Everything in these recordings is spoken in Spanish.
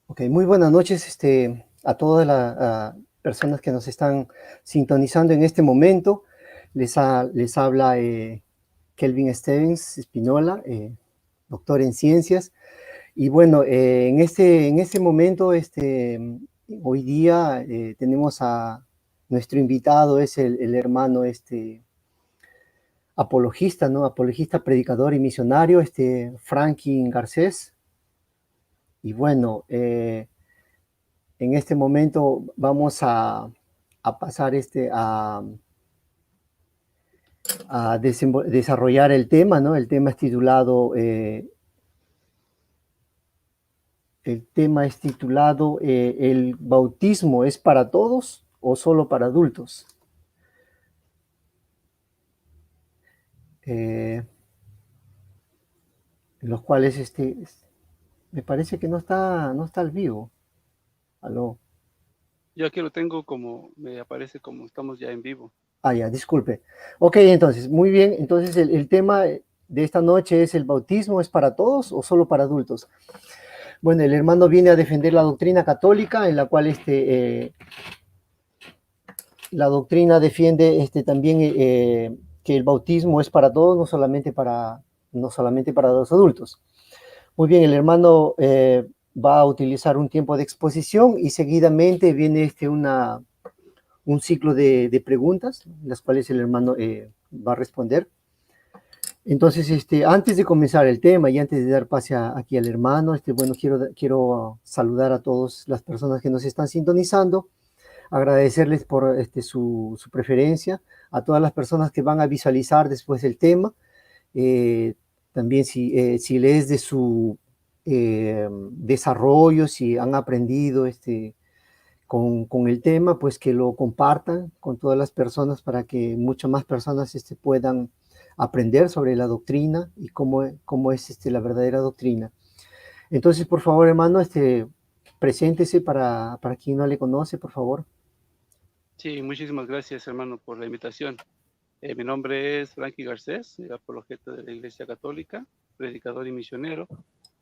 Ok, muy buenas noches a todas las personas que nos están sintonizando en este momento. Les habla Kelvin Stevens Espinola, doctor en ciencias. Y bueno, en este momento, hoy día tenemos a nuestro invitado, es el hermano apologista, ¿no? Apologista, predicador y misionario, Franklin Garcés. Y bueno, en este momento vamos a pasar a desarrollar el tema, ¿no? El tema es titulado ¿el bautismo es para todos o solo para adultos? En los cuales me parece que no está al vivo. Aló. Yo aquí lo tengo como, me aparece como estamos ya en vivo. Ya, disculpe. Ok, entonces, muy bien. Entonces, el tema de esta noche es: ¿el bautismo es para todos o solo para adultos? Bueno, el hermano viene a defender la doctrina católica, en la cual la doctrina defiende también que el bautismo es para todos, no solamente para los adultos. Muy bien, el hermano va a utilizar un tiempo de exposición y seguidamente viene un ciclo de preguntas, las cuales el hermano va a responder. Entonces, antes de comenzar el tema y antes de dar pase aquí al hermano, bueno, quiero saludar a todas las personas que nos están sintonizando, agradecerles por su preferencia, a todas las personas que van a visualizar después el tema. eh, También si les de su desarrollo, si han aprendido con el tema, pues que lo compartan con todas las personas para que muchas más personas puedan aprender sobre la doctrina y cómo es la verdadera doctrina. Entonces, por favor, hermano, preséntese para quien no le conoce, por favor. Sí, muchísimas gracias, hermano, por la invitación. Mi nombre es Franklin Garcés, apologeta de la Iglesia Católica, predicador y misionero.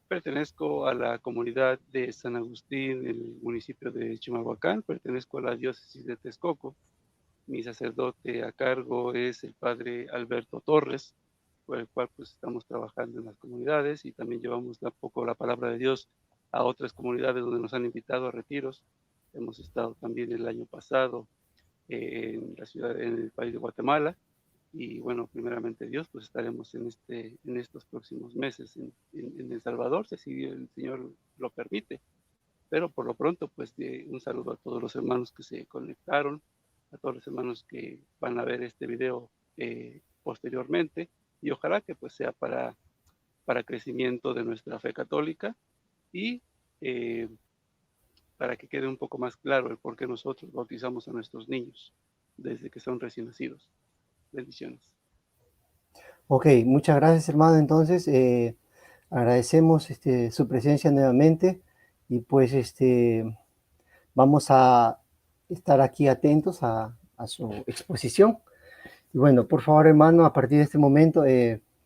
Pertenezco a la comunidad de San Agustín, el municipio de Chimalhuacán. Pertenezco a la diócesis de Texcoco. Mi sacerdote a cargo es el padre Alberto Torres, por el cual pues estamos trabajando en las comunidades y también llevamos un poco la palabra de Dios a otras comunidades donde nos han invitado a retiros. Hemos estado también el año pasado en la ciudad, en el país de Guatemala, y bueno, primeramente Dios, pues estaremos en estos próximos meses en El Salvador, si el Señor lo permite. Pero por lo pronto, pues un saludo a todos los hermanos que se conectaron, a todos los hermanos que van a ver este video posteriormente, y ojalá que pues sea para crecimiento de nuestra fe católica y eh, para que quede un poco más claro el por qué nosotros bautizamos a nuestros niños desde que son recién nacidos. Bendiciones. Ok, muchas gracias, hermano. Entonces, agradecemos su presencia nuevamente y pues vamos a estar aquí atentos a su exposición. Y bueno, por favor, hermano, a partir de este momento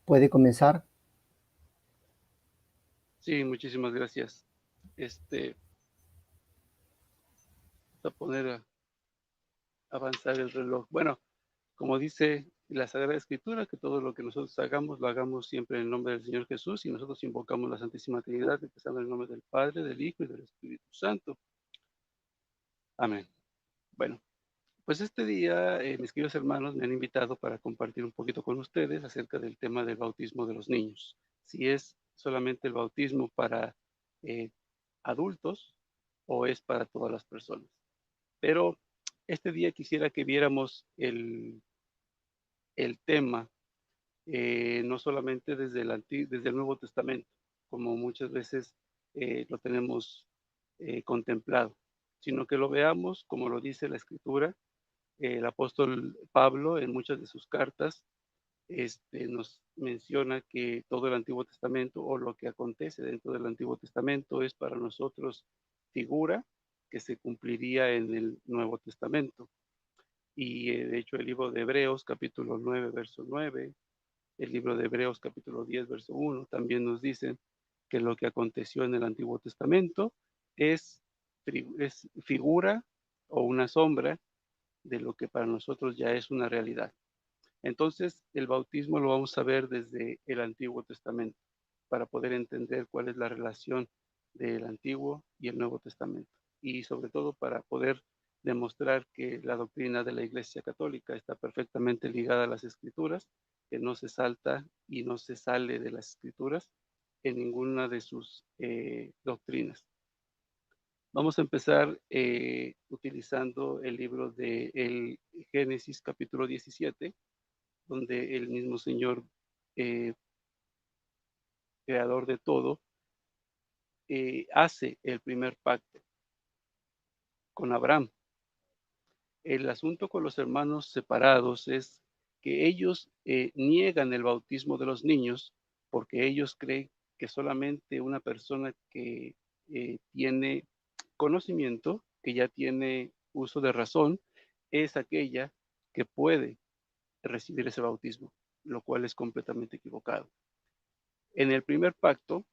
puede comenzar. Sí, muchísimas gracias. A poner a avanzar el reloj. Bueno, como dice la Sagrada Escritura, que todo lo que nosotros hagamos, lo hagamos siempre en el nombre del Señor Jesús, y nosotros invocamos la Santísima Trinidad, empezando en el nombre del Padre, del Hijo y del Espíritu Santo. Amén. Bueno, pues este día, mis queridos hermanos me han invitado para compartir un poquito con ustedes acerca del tema del bautismo de los niños. Si es solamente el bautismo para eh, adultos o es para todas las personas. Pero este día quisiera que viéramos el tema no solamente desde el Nuevo Testamento, como muchas veces lo tenemos contemplado, sino que lo veamos como lo dice la Escritura. El apóstol Pablo en muchas de sus cartas nos menciona que todo el Antiguo Testamento o lo que acontece dentro del Antiguo Testamento es para nosotros figura que se cumpliría en el Nuevo Testamento. Y de hecho el libro de Hebreos capítulo 9, verso 9, el libro de Hebreos capítulo 10, verso 1, también nos dicen que lo que aconteció en el Antiguo Testamento es, es figura o una sombra de lo que para nosotros ya es una realidad. Entonces, el bautismo lo vamos a ver desde el Antiguo Testamento para poder entender cuál es la relación del Antiguo y el Nuevo Testamento. Y sobre todo para poder demostrar que la doctrina de la Iglesia Católica está perfectamente ligada a las Escrituras, que no se salta y no se sale de las Escrituras en ninguna de sus doctrinas. Vamos a empezar utilizando el libro de el Génesis capítulo 17, donde el mismo Señor, eh, creador de todo, hace el primer pacto con Abraham. El asunto con los hermanos separados es que ellos niegan el bautismo de los niños porque ellos creen que solamente una persona que tiene conocimiento, que ya tiene uso de razón, es aquella que puede recibir ese bautismo, lo cual es completamente equivocado. En el primer pacto,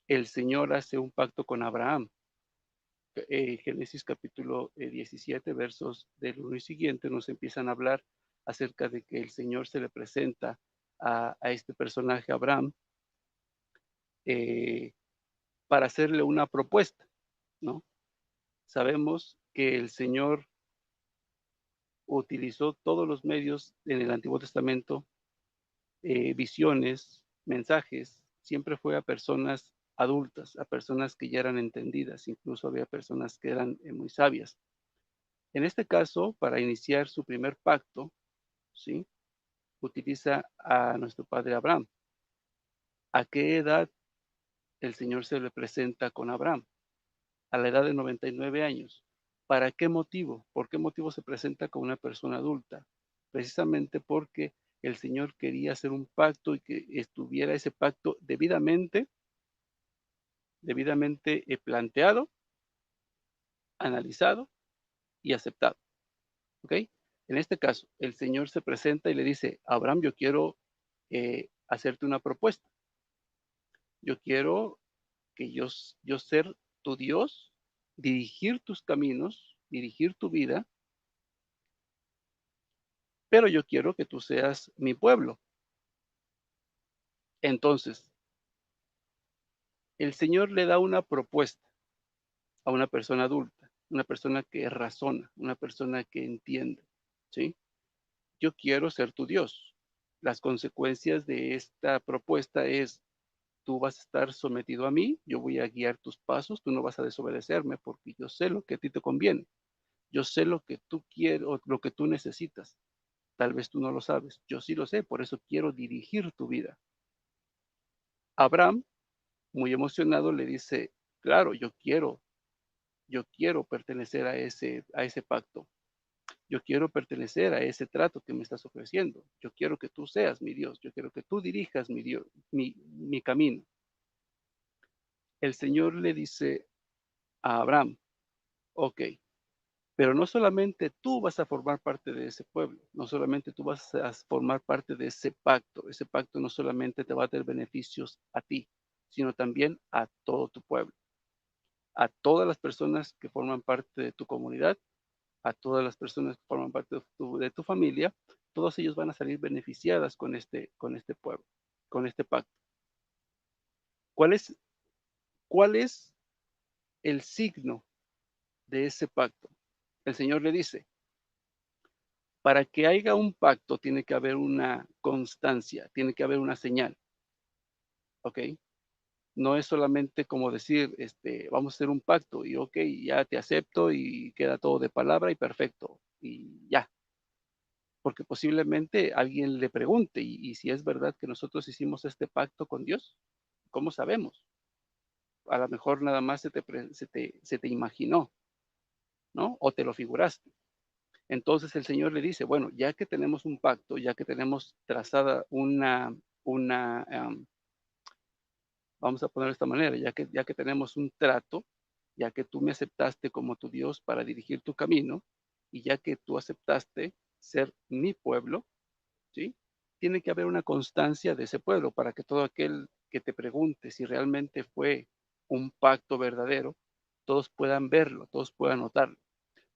el Señor hace un pacto con Abraham. Génesis capítulo 17, versos del 1 y siguiente, nos empiezan a hablar acerca de que el Señor se le presenta a este personaje, Abraham, eh, para hacerle una propuesta, ¿no? Sabemos que el Señor utilizó todos los medios en el Antiguo Testamento, visiones, mensajes, siempre fue a personas adultas, a personas que ya eran entendidas, incluso había personas que eran muy sabias. En este caso, para iniciar su primer pacto, ¿sí? Utiliza a nuestro padre Abraham. ¿A qué edad el Señor se le presenta con Abraham? A la edad de 99 años. ¿Para qué motivo? ¿Por qué motivo se presenta con una persona adulta? Precisamente porque el Señor quería hacer un pacto y que estuviera ese pacto debidamente planteado, analizado y aceptado. ¿Ok? En este caso, el Señor se presenta y le dice, Abraham, yo quiero hacerte una propuesta. Yo quiero que yo ser tu Dios, dirigir tus caminos, dirigir tu vida, pero yo quiero que tú seas mi pueblo. Entonces, el Señor le da una propuesta a una persona adulta, una persona que razona, una persona que entiende, ¿sí? Yo quiero ser tu Dios. Las consecuencias de esta propuesta es, tú vas a estar sometido a mí, yo voy a guiar tus pasos, tú no vas a desobedecerme porque yo sé lo que a ti te conviene. Yo sé lo que tú quieres o lo que tú necesitas. Tal vez tú no lo sabes. Yo sí lo sé, por eso quiero dirigir tu vida. Abraham, muy emocionado, le dice, claro, yo quiero pertenecer a ese pacto. Yo quiero pertenecer a ese trato que me estás ofreciendo. Yo quiero que tú seas mi Dios. Yo quiero que tú dirijas mi Dios, mi camino. El Señor le dice a Abraham, ok, pero no solamente tú vas a formar parte de ese pueblo, no solamente tú vas a formar parte de ese pacto no solamente te va a dar beneficios a ti, sino también a todo tu pueblo, a todas las personas que forman parte de tu comunidad, a todas las personas que forman parte de tu familia, todos ellos van a salir beneficiadas con este pueblo, con este pacto. ¿Cuál es, cuál es el signo de ese pacto? El Señor le dice, para que haya un pacto tiene que haber una constancia, tiene que haber una señal, ¿ok? No es solamente como decir, vamos a hacer un pacto y ok, ya te acepto y queda todo de palabra y perfecto y ya. Porque posiblemente alguien le pregunte, y si es verdad que nosotros hicimos este pacto con Dios, ¿cómo sabemos? A lo mejor nada más se te imaginó, ¿no? O te lo figuraste. Entonces el Señor le dice, bueno, ya que tenemos un pacto, ya que tenemos trazada vamos a poner de esta manera, ya que tenemos un trato, ya que tú me aceptaste como tu Dios para dirigir tu camino, y ya que tú aceptaste ser mi pueblo, ¿sí? Tiene que haber una constancia de ese pueblo para que todo aquel que te pregunte si realmente fue un pacto verdadero, todos puedan verlo, todos puedan notarlo.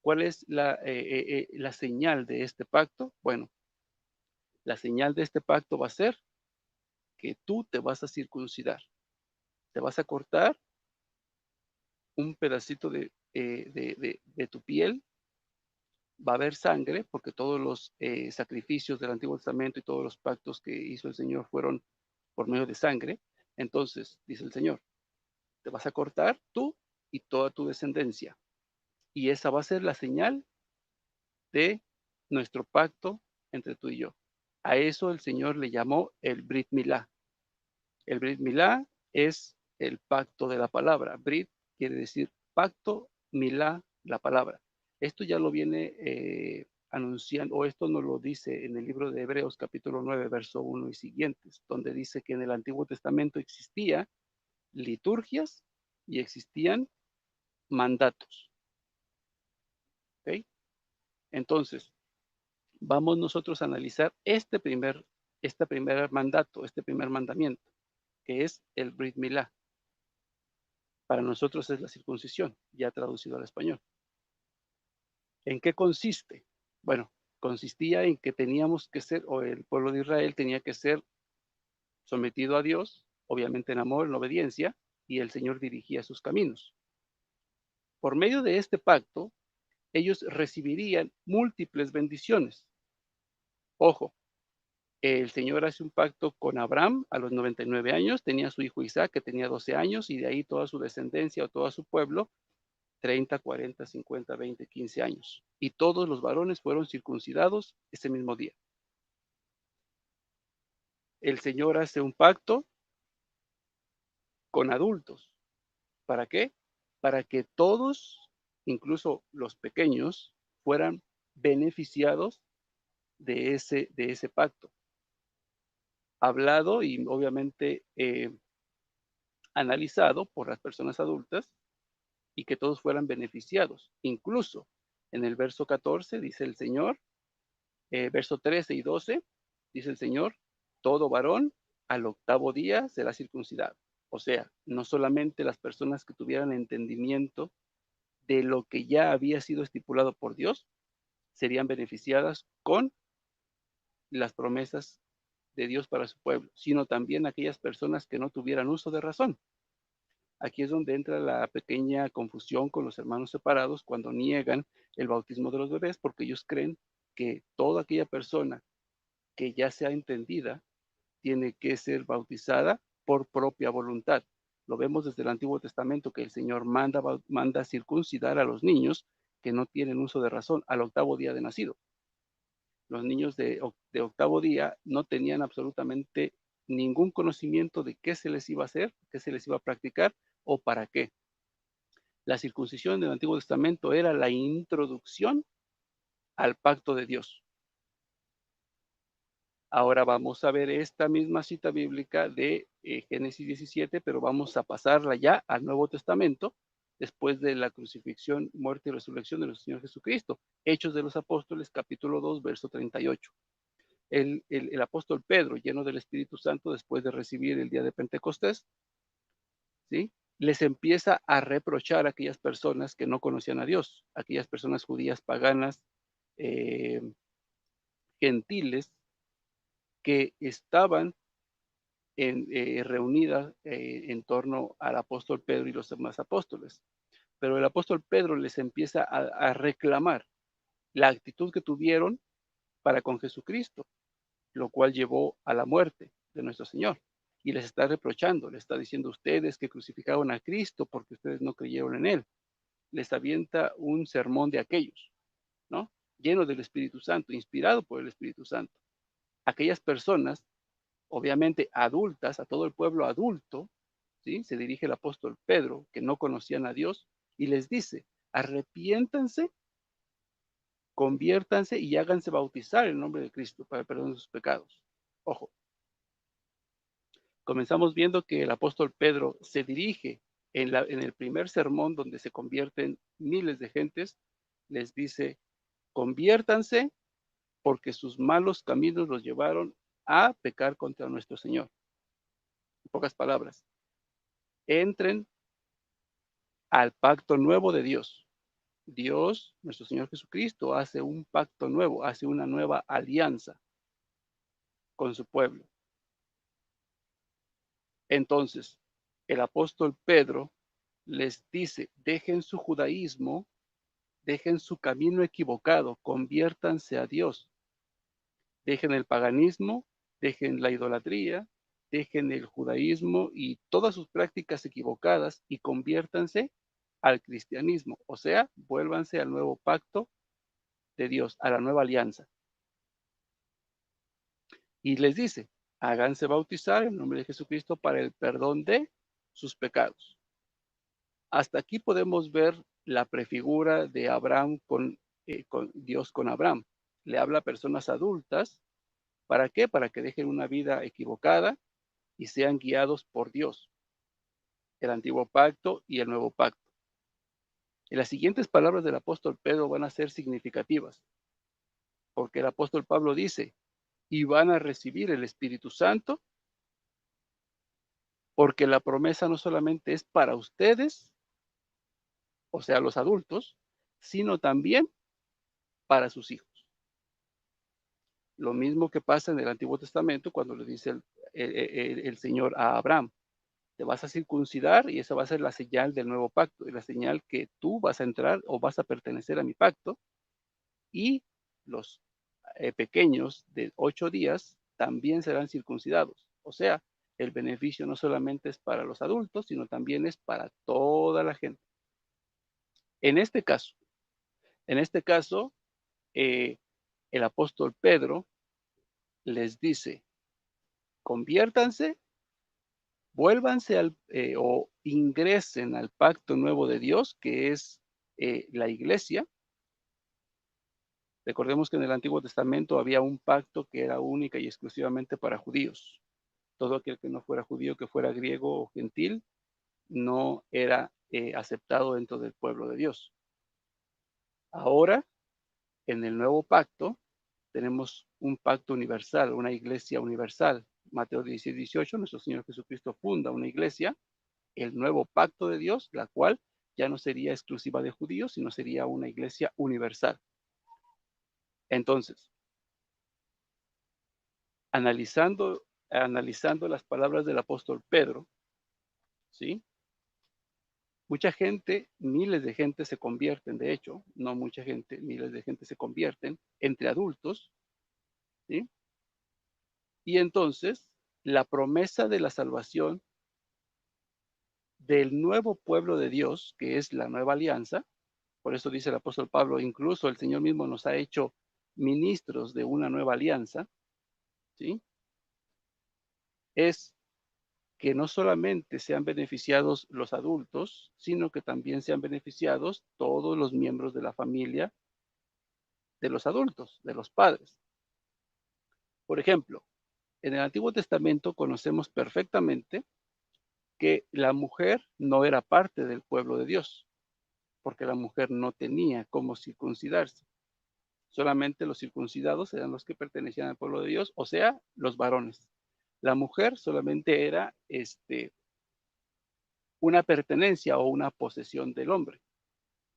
¿Cuál es la señal de este pacto? Bueno, la señal de este pacto va a ser que tú te vas a circuncidar, te vas a cortar un pedacito de tu piel, va a haber sangre, porque todos los sacrificios del Antiguo Testamento y todos los pactos que hizo el Señor fueron por medio de sangre. Entonces, dice el Señor, te vas a cortar tú y toda tu descendencia. Y esa va a ser la señal de nuestro pacto entre tú y yo. A eso el Señor le llamó el Brit Milá. El Brit Milá es el pacto de la palabra. Brit quiere decir pacto, Milá, la palabra. Esto ya lo viene anunciando, o esto nos lo dice en el libro de Hebreos capítulo 9, verso 1 y siguientes, donde dice que en el Antiguo Testamento existía liturgias y existían mandatos. ¿Okay? Entonces, vamos nosotros a analizar este primer mandato, este primer mandamiento, que es el Brit Milá. Para nosotros es la circuncisión, ya traducido al español. ¿En qué consiste? Bueno, consistía en que teníamos que ser, o el pueblo de Israel tenía que ser sometido a Dios, obviamente en amor, en obediencia, y el Señor dirigía sus caminos. Por medio de este pacto, ellos recibirían múltiples bendiciones. Ojo, el Señor hace un pacto con Abraham a los 99 años, tenía a su hijo Isaac que tenía 12 años y de ahí toda su descendencia o todo su pueblo 30, 40, 50, 20, 15 años. Y todos los varones fueron circuncidados ese mismo día. El Señor hace un pacto con adultos. ¿Para qué? Para que todos, incluso los pequeños, fueran beneficiados de ese pacto. Hablado y obviamente analizado por las personas adultas y que todos fueran beneficiados. Incluso en el verso 14 dice el Señor, verso 13 y 12, dice el Señor, todo varón al octavo día será circuncidado. O sea, no solamente las personas que tuvieran entendimiento de lo que ya había sido estipulado por Dios serían beneficiadas con las promesas de Dios para su pueblo, sino también aquellas personas que no tuvieran uso de razón. Aquí es donde entra la pequeña confusión con los hermanos separados cuando niegan el bautismo de los bebés, porque ellos creen que toda aquella persona que ya sea entendida tiene que ser bautizada por propia voluntad. Lo vemos desde el Antiguo Testamento que el Señor manda circuncidar a los niños que no tienen uso de razón al octavo día de nacido. Los niños de octavo día no tenían absolutamente ningún conocimiento de qué se les iba a hacer, qué se les iba a practicar o para qué. La circuncisión del Antiguo Testamento era la introducción al pacto de Dios. Ahora vamos a ver esta misma cita bíblica de Génesis 17, pero vamos a pasarla ya al Nuevo Testamento, después de la crucifixión, muerte y resurrección de nuestro Señor Jesucristo. Hechos de los Apóstoles, capítulo 2, verso 38. El apóstol Pedro, lleno del Espíritu Santo, después de recibir el día de Pentecostés, ¿sí? Les empieza a reprochar a aquellas personas que no conocían a Dios, aquellas personas judías paganas, eh, gentiles, que estaban reunidas en torno al apóstol Pedro y los demás apóstoles. Pero el apóstol Pedro les empieza a reclamar la actitud que tuvieron para con Jesucristo, lo cual llevó a la muerte de nuestro Señor. Y les está reprochando, les está diciendo a ustedes que crucificaron a Cristo porque ustedes no creyeron en Él. Les avienta un sermón de aquellos, ¿no? Lleno del Espíritu Santo, inspirado por el Espíritu Santo. Aquellas personas, obviamente adultas, a todo el pueblo adulto, ¿sí? Se dirige el apóstol Pedro, que no conocían a Dios, y les dice, arrepiéntanse, conviértanse y háganse bautizar en nombre de Cristo para el perdón de sus pecados. Ojo, comenzamos viendo que el apóstol Pedro se dirige en el primer sermón donde se convierten miles de gentes, les dice, conviértanse porque sus malos caminos los llevaron a pecar contra nuestro Señor. En pocas palabras, entren al pacto nuevo de Dios. Dios, nuestro Señor Jesucristo, hace un pacto nuevo, hace una nueva alianza con su pueblo. Entonces, el apóstol Pedro les dice, dejen su judaísmo, dejen su camino equivocado, conviértanse a Dios, dejen el paganismo, dejen la idolatría, dejen el judaísmo y todas sus prácticas equivocadas y conviértanse al cristianismo, o sea, vuélvanse al nuevo pacto de Dios, a la nueva alianza. Y les dice, háganse bautizar en nombre de Jesucristo para el perdón de sus pecados. Hasta aquí podemos ver la prefigura de Abraham con Dios con Abraham. Le habla a personas adultas. ¿Para qué? Para que dejen una vida equivocada y sean guiados por Dios, el antiguo pacto y el nuevo pacto. Y las siguientes palabras del apóstol Pedro van a ser significativas, porque el apóstol Pablo dice, y van a recibir el Espíritu Santo, porque la promesa no solamente es para ustedes, o sea, los adultos, sino también para sus hijos. Lo mismo que pasa en el Antiguo Testamento cuando le dice el Señor a Abraham, te vas a circuncidar y esa va a ser la señal del nuevo pacto, y la señal que tú vas a entrar o vas a pertenecer a mi pacto, y los pequeños de 8 días también serán circuncidados. O sea, el beneficio no solamente es para los adultos, sino también es para toda la gente. En este caso, en este caso, el apóstol Pedro les dice, conviértanse, vuélvanse o ingresen al pacto nuevo de Dios, que es la iglesia. Recordemos que en el Antiguo Testamento había un pacto que era única y exclusivamente para judíos. Todo aquel que no fuera judío, que fuera griego o gentil, no era aceptado dentro del pueblo de Dios. Ahora, en el nuevo pacto, tenemos un pacto universal, una iglesia universal. Mateo 16, 18, nuestro Señor Jesucristo funda una iglesia, el nuevo pacto de Dios, la cual ya no sería exclusiva de judíos, sino sería una iglesia universal. Entonces, analizando las palabras del apóstol Pedro, ¿sí? Mucha gente, miles de gente se convierten, de hecho, no mucha gente, miles de gente se convierten entre adultos, ¿sí? Y entonces, la promesa de la salvación del nuevo pueblo de Dios, que es la nueva alianza, por eso dice el apóstol Pablo, incluso el Señor mismo nos ha hecho ministros de una nueva alianza, ¿sí? Es que no solamente sean beneficiados los adultos, sino que también sean beneficiados todos los miembros de la familia de los adultos, de los padres. Por ejemplo, en el Antiguo Testamento conocemos perfectamente que la mujer no era parte del pueblo de Dios, porque la mujer no tenía cómo circuncidarse. Solamente los circuncidados eran los que pertenecían al pueblo de Dios, o sea, los varones. La mujer solamente era una pertenencia o una posesión del hombre.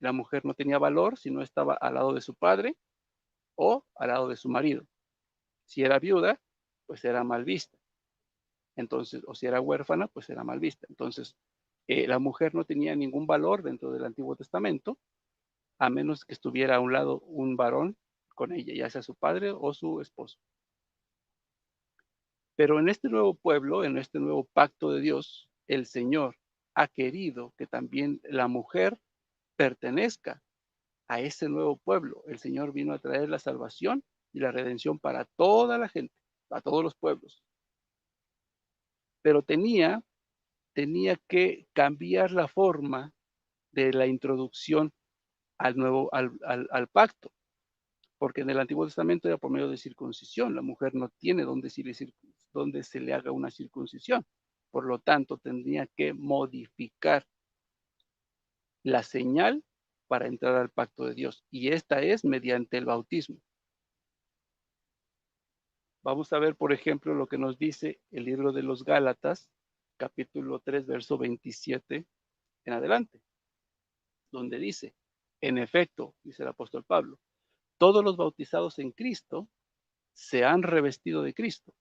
La mujer no tenía valor si no estaba al lado de su padre o al lado de su marido. Si era viuda, pues era mal vista. Entonces, o si era huérfana, pues era mal vista. Entonces, la mujer no tenía ningún valor dentro del Antiguo Testamento, a menos que estuviera a un lado un varón con ella, ya sea su padre o su esposo. Pero en este nuevo pueblo, en este nuevo pacto de Dios, el Señor ha querido que también la mujer pertenezca a ese nuevo pueblo. El Señor vino a traer la salvación y la redención para toda la gente, a todos los pueblos. Pero tenía que cambiar la forma de la introducción al pacto, porque en el Antiguo Testamento era por medio de circuncisión. La mujer no tiene donde se le haga una circuncisión. Por lo tanto, tendría que modificar la señal para entrar al pacto de Dios, y esta es mediante el bautismo. Vamos a ver, por ejemplo, lo que nos dice el libro de los Gálatas, capítulo 3, verso 27 en adelante, donde dice, en efecto, dice el apóstol Pablo, todos los bautizados en Cristo se han revestido de Cristo,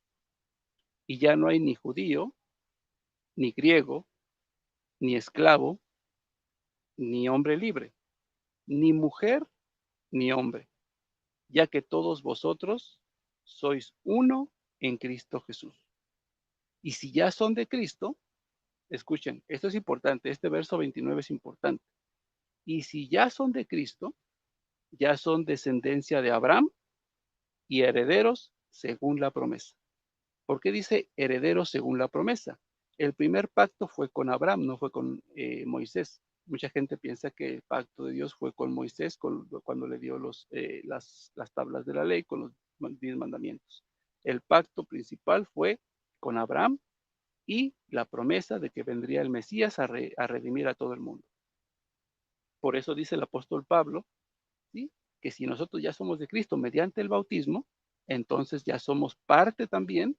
y ya no hay ni judío, ni griego, ni esclavo, ni hombre libre, ni mujer, ni hombre, ya que todos vosotros sois uno en Cristo Jesús. Y si ya son de Cristo, escuchen, esto es importante, este verso 29 es importante. Y si ya son de Cristo, ya son descendencia de Abraham y herederos según la promesa. ¿Por qué dice herederos según la promesa? El primer pacto fue con Abraham, no fue con Moisés. Mucha gente piensa que el pacto de Dios fue con Moisés cuando le dio las tablas de la ley con los 10 mandamientos. El pacto principal fue con Abraham y la promesa de que vendría el Mesías a redimir a todo el mundo. Por eso dice el apóstol Pablo, ¿sí?, que si nosotros ya somos de Cristo mediante el bautismo, entonces ya somos parte también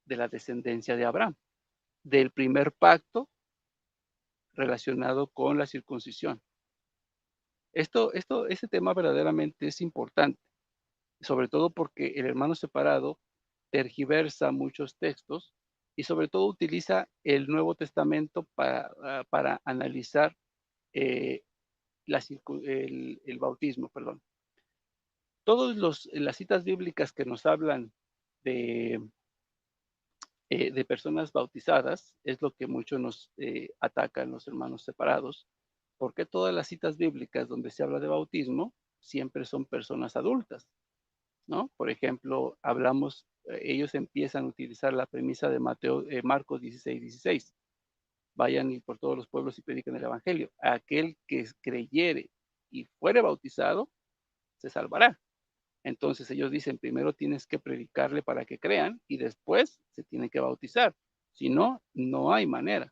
de la descendencia de Abraham, del primer pacto relacionado con la circuncisión. Este tema verdaderamente es importante, sobre todo porque el hermano separado tergiversa muchos textos y sobre todo utiliza el Nuevo Testamento para analizar eh, el bautismo, perdón. Todas las citas bíblicas que nos hablan de, de personas bautizadas es lo que mucho nos atacan los hermanos separados, porque todas las citas bíblicas donde se habla de bautismo siempre son personas adultas, ¿no? Por ejemplo, ellos empiezan a utilizar la premisa de Marcos 16:16. Vayan y por todos los pueblos y prediquen el evangelio. Aquel que creyere y fuere bautizado, se salvará. Entonces ellos dicen, primero tienes que predicarle para que crean y después se tiene que bautizar. Si no, no hay manera.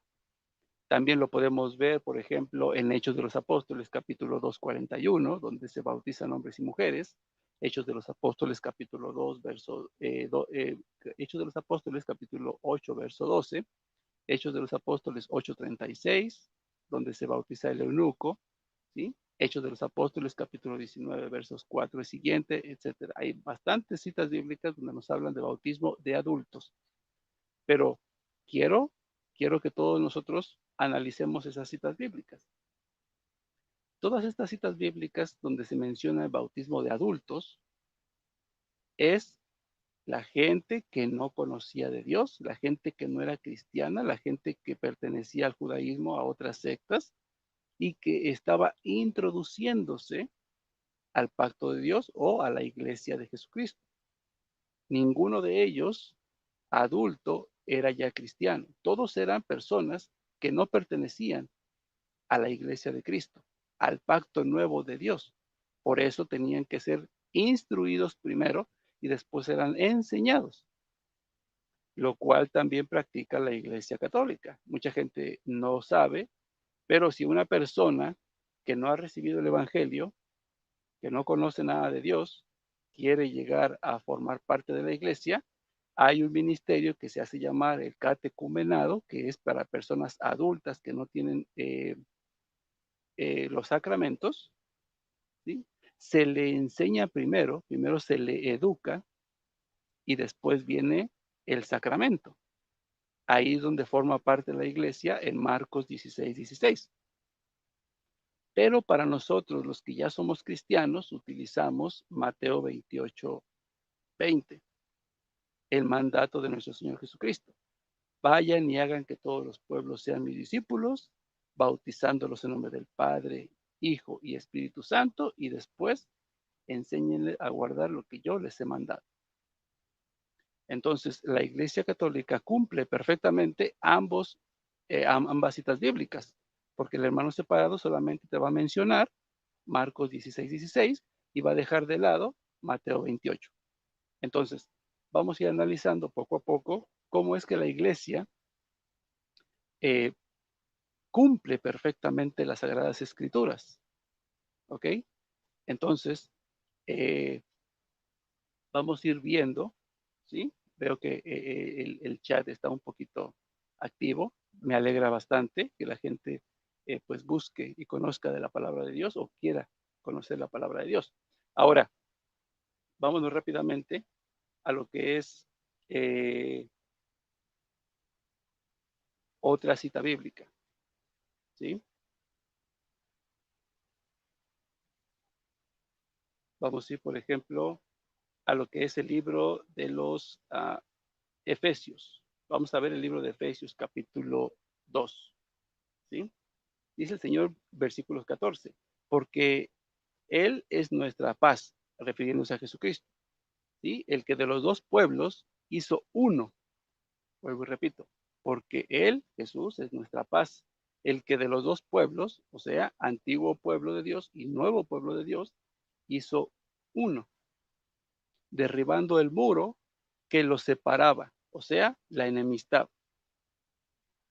También lo podemos ver, por ejemplo, en Hechos de los Apóstoles, capítulo 2:41, donde se bautizan hombres y mujeres. Hechos de los Apóstoles, capítulo 2, Hechos de los Apóstoles, capítulo 8, verso 12. Hechos de los Apóstoles 8:36, donde se bautiza el eunuco, ¿sí? Hechos de los Apóstoles, capítulo 19, versos 4 y siguiente, etcétera. Hay bastantes citas bíblicas donde nos hablan de bautismo de adultos, pero quiero, quiero que todos nosotros analicemos esas citas bíblicas. Todas estas citas bíblicas donde se menciona el bautismo de adultos es la gente que no conocía de Dios, la gente que no era cristiana, la gente que pertenecía al judaísmo, a otras sectas, y que estaba introduciéndose al pacto de Dios o a la iglesia de Jesucristo. Ninguno de ellos, adulto, era ya cristiano. Todos eran personas que no pertenecían a la iglesia de Cristo, al pacto nuevo de Dios. Por eso tenían que ser instruidos primero y después eran enseñados, lo cual también practica la Iglesia Católica. Mucha gente no sabe, pero si una persona que no ha recibido el Evangelio, que no conoce nada de Dios, quiere llegar a formar parte de la iglesia, hay un ministerio que se hace llamar el catecumenado, que es para personas adultas que no tienen los sacramentos, ¿sí? Se le enseña primero se le educa y después viene el sacramento. Ahí es donde forma parte de la iglesia en Marcos 16:16. Pero para nosotros, los que ya somos cristianos, utilizamos Mateo 28:20, el mandato de nuestro Señor Jesucristo. Vayan y hagan que todos los pueblos sean mis discípulos, bautizándolos en nombre del Padre, Hijo y Espíritu Santo, y después enséñenle a guardar lo que yo les he mandado. Entonces, la Iglesia Católica cumple perfectamente ambas citas bíblicas, porque el hermano separado solamente te va a mencionar Marcos 16:16 y va a dejar de lado Mateo 28. Entonces, vamos a ir analizando poco a poco cómo es que la Iglesia eh, cumple perfectamente las Sagradas Escrituras. ¿Ok? Entonces, vamos a ir viendo, ¿sí? Veo que el chat está un poquito activo. Me alegra bastante que la gente pues busque y conozca de la palabra de Dios o quiera conocer la palabra de Dios. Ahora, vámonos rápidamente a lo que es otra cita bíblica, ¿sí? Vamos a ir, por ejemplo, a lo que es el libro de los Efesios. Vamos a ver el libro de Efesios capítulo 2, ¿sí? Dice el Señor, versículos 14, porque Él es nuestra paz, refiriéndose a Jesucristo, ¿sí? El que de los dos pueblos hizo uno. Vuelvo y repito, porque Él, Jesús, es nuestra paz. El que de los dos pueblos, o sea, antiguo pueblo de Dios y nuevo pueblo de Dios, hizo uno, derribando el muro que los separaba, o sea, la enemistad,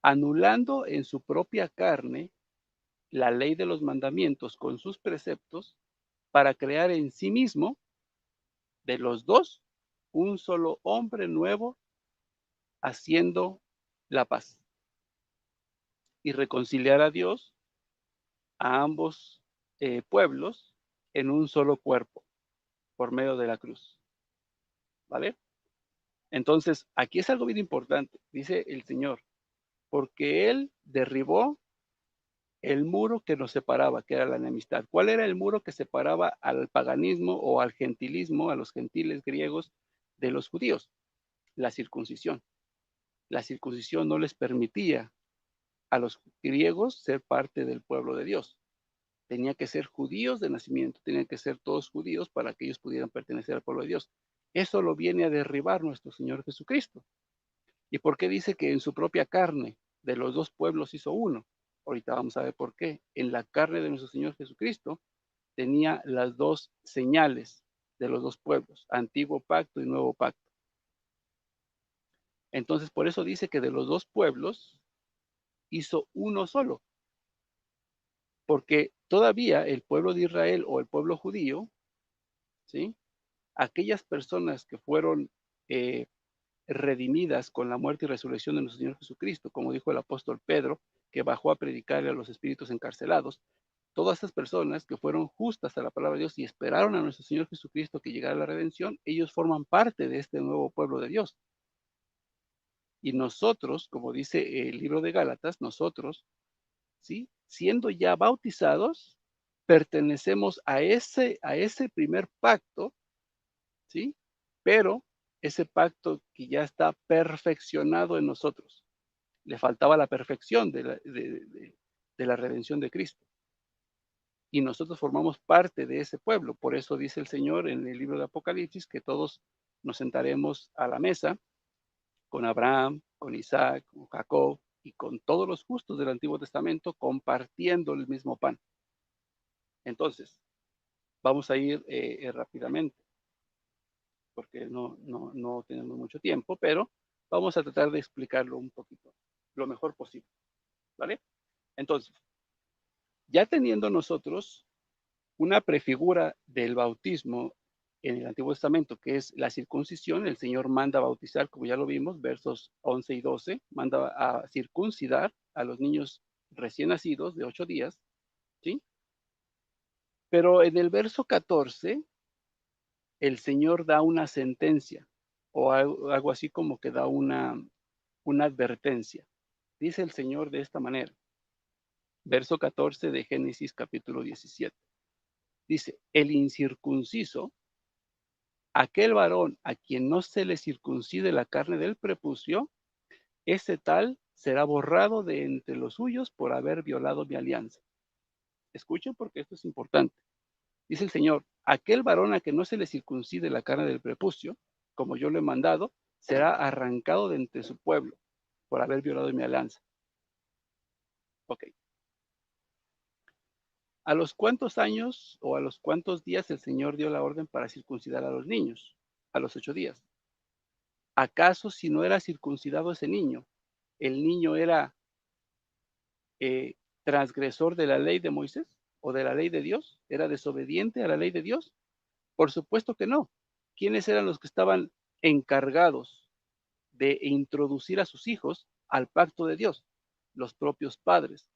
anulando en su propia carne la ley de los mandamientos con sus preceptos, para crear en sí mismo de los dos un solo hombre nuevo, haciendo la paz y reconciliar a Dios, a ambos pueblos, en un solo cuerpo por medio de la cruz. ¿Vale? Entonces, aquí es algo bien importante, dice el Señor, porque Él derribó el muro que nos separaba, que era la enemistad. ¿Cuál era el muro que separaba al paganismo o al gentilismo, a los gentiles griegos, de los judíos? La circuncisión. La circuncisión no les permitía a los griegos ser parte del pueblo de Dios. Tenía que ser judíos de nacimiento, tenían que ser todos judíos para que ellos pudieran pertenecer al pueblo de Dios. Eso lo viene a derribar nuestro Señor Jesucristo. ¿Y por qué dice que en su propia carne de los dos pueblos hizo uno? Ahorita vamos a ver por qué. En la carne de nuestro Señor Jesucristo tenía las dos señales de los dos pueblos, antiguo pacto y nuevo pacto. Entonces, por eso dice que de los dos pueblos hizo uno solo, porque todavía el pueblo de Israel o el pueblo judío, ¿sí? Aquellas personas que fueron eh, redimidas con la muerte y resurrección de nuestro Señor Jesucristo, como dijo el apóstol Pedro, que bajó a predicarle a los espíritus encarcelados, todas estas personas que fueron justas a la palabra de Dios y esperaron a nuestro Señor Jesucristo que llegara la redención, ellos forman parte de este nuevo pueblo de Dios. Y nosotros, como dice el libro de Gálatas, nosotros, ¿sí? Siendo ya bautizados, pertenecemos a ese primer pacto, ¿sí? Pero ese pacto que ya está perfeccionado en nosotros. Le faltaba la perfección de la redención de Cristo. Y nosotros formamos parte de ese pueblo. Por eso dice el Señor en el libro de Apocalipsis que todos nos sentaremos a la mesa con Abraham, con Isaac, con Jacob y con todos los justos del Antiguo Testamento compartiendo el mismo pan. Entonces, vamos a ir rápidamente porque no tenemos mucho tiempo, pero vamos a tratar de explicarlo un poquito, lo mejor posible. ¿Vale? Entonces, ya teniendo nosotros una prefigura del bautismo en el Antiguo Testamento, que es la circuncisión, el Señor manda a bautizar, como ya lo vimos, versos 11 y 12, manda a circuncidar a los niños recién nacidos de 8 días, ¿sí? Pero en el verso 14, el Señor da una sentencia, o algo así como que da una advertencia. Dice el Señor de esta manera, verso 14 de Génesis capítulo 17. Dice, el incircunciso, aquel varón a quien no se le circuncide la carne del prepucio, ese tal será borrado de entre los suyos por haber violado mi alianza. Escuchen porque esto es importante. Dice el Señor, aquel varón a quien no se le circuncide la carne del prepucio, como yo lo he mandado, será arrancado de entre su pueblo por haber violado mi alianza. Ok. ¿A los cuántos años o a los cuántos días el Señor dio la orden para circuncidar a los niños? A los 8 días. ¿Acaso si no era circuncidado ese niño, el niño era transgresor de la ley de Moisés o de la ley de Dios? ¿Era desobediente a la ley de Dios? Por supuesto que no. ¿Quiénes eran los que estaban encargados de introducir a sus hijos al pacto de Dios? Los propios padres.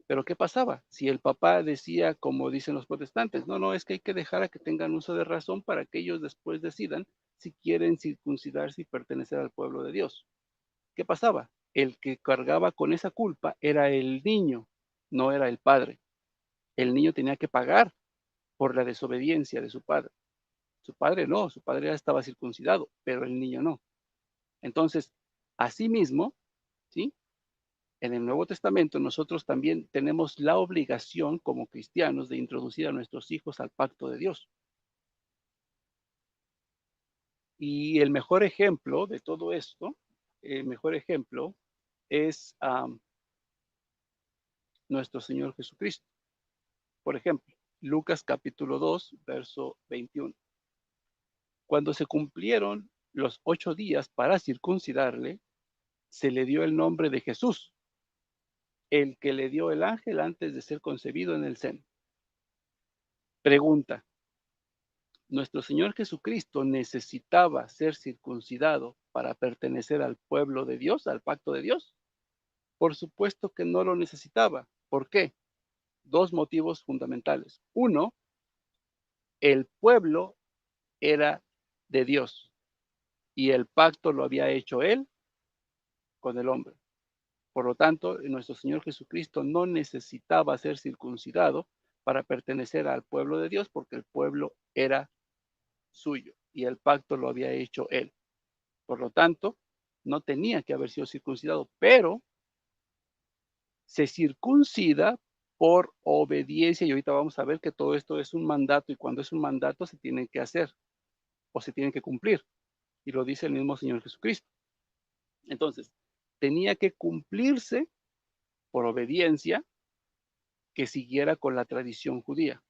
Pero ¿qué pasaba? Si el papá decía, como dicen los protestantes, no, no, es que hay que dejar a que tengan uso de razón para que ellos después decidan si quieren circuncidarse y pertenecer al pueblo de Dios. ¿Qué pasaba? El que cargaba con esa culpa era el niño, no era el padre. El niño tenía que pagar por la desobediencia de su padre. Su padre no, su padre ya estaba circuncidado, pero el niño no. Entonces, asimismo, ¿sí? En el Nuevo Testamento nosotros también tenemos la obligación como cristianos de introducir a nuestros hijos al pacto de Dios. Y el mejor ejemplo de todo esto, el mejor ejemplo es nuestro Señor Jesucristo. Por ejemplo, Lucas capítulo 2, verso 21. Cuando se cumplieron los 8 días para circuncidarle, se le dio el nombre de Jesús, el que le dio el ángel antes de ser concebido en el seno. Pregunta: ¿nuestro Señor Jesucristo necesitaba ser circuncidado para pertenecer al pueblo de Dios, al pacto de Dios? Por supuesto que no lo necesitaba. ¿Por qué? Dos motivos fundamentales. Uno, el pueblo era de Dios y el pacto lo había hecho él con el hombre. Por lo tanto, nuestro Señor Jesucristo no necesitaba ser circuncidado para pertenecer al pueblo de Dios, porque el pueblo era suyo y el pacto lo había hecho él. Por lo tanto, no tenía que haber sido circuncidado, pero se circuncida por obediencia, y ahorita vamos a ver que todo esto es un mandato, y cuando es un mandato se tiene que hacer o se tiene que cumplir, y lo dice el mismo Señor Jesucristo. Entonces, tenía que cumplirse por obediencia, que siguiera con la tradición judía.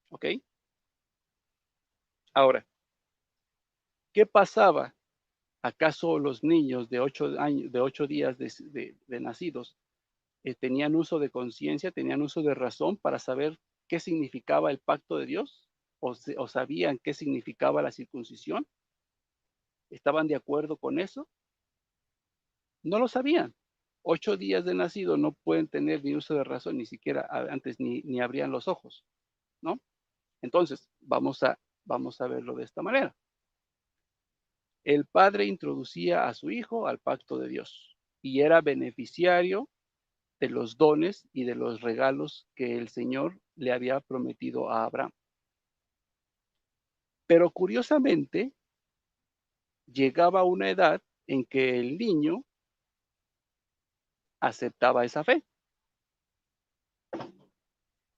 ¿Ok? Ahora, ¿qué pasaba? ¿Acaso los niños de 8 años, de 8 días de nacidos, tenían uso de conciencia, tenían uso de razón para saber qué significaba el pacto de Dios? ¿O sabían qué significaba la circuncisión? ¿Estaban de acuerdo con eso? No lo sabían. 8 días de nacido no pueden tener ni uso de razón, ni siquiera antes ni abrían los ojos, ¿no? Entonces, vamos a verlo de esta manera. El padre introducía a su hijo al pacto de Dios y era beneficiario de los dones y de los regalos que el Señor le había prometido a Abraham. Pero curiosamente, llegaba una edad en que el niño aceptaba esa fe.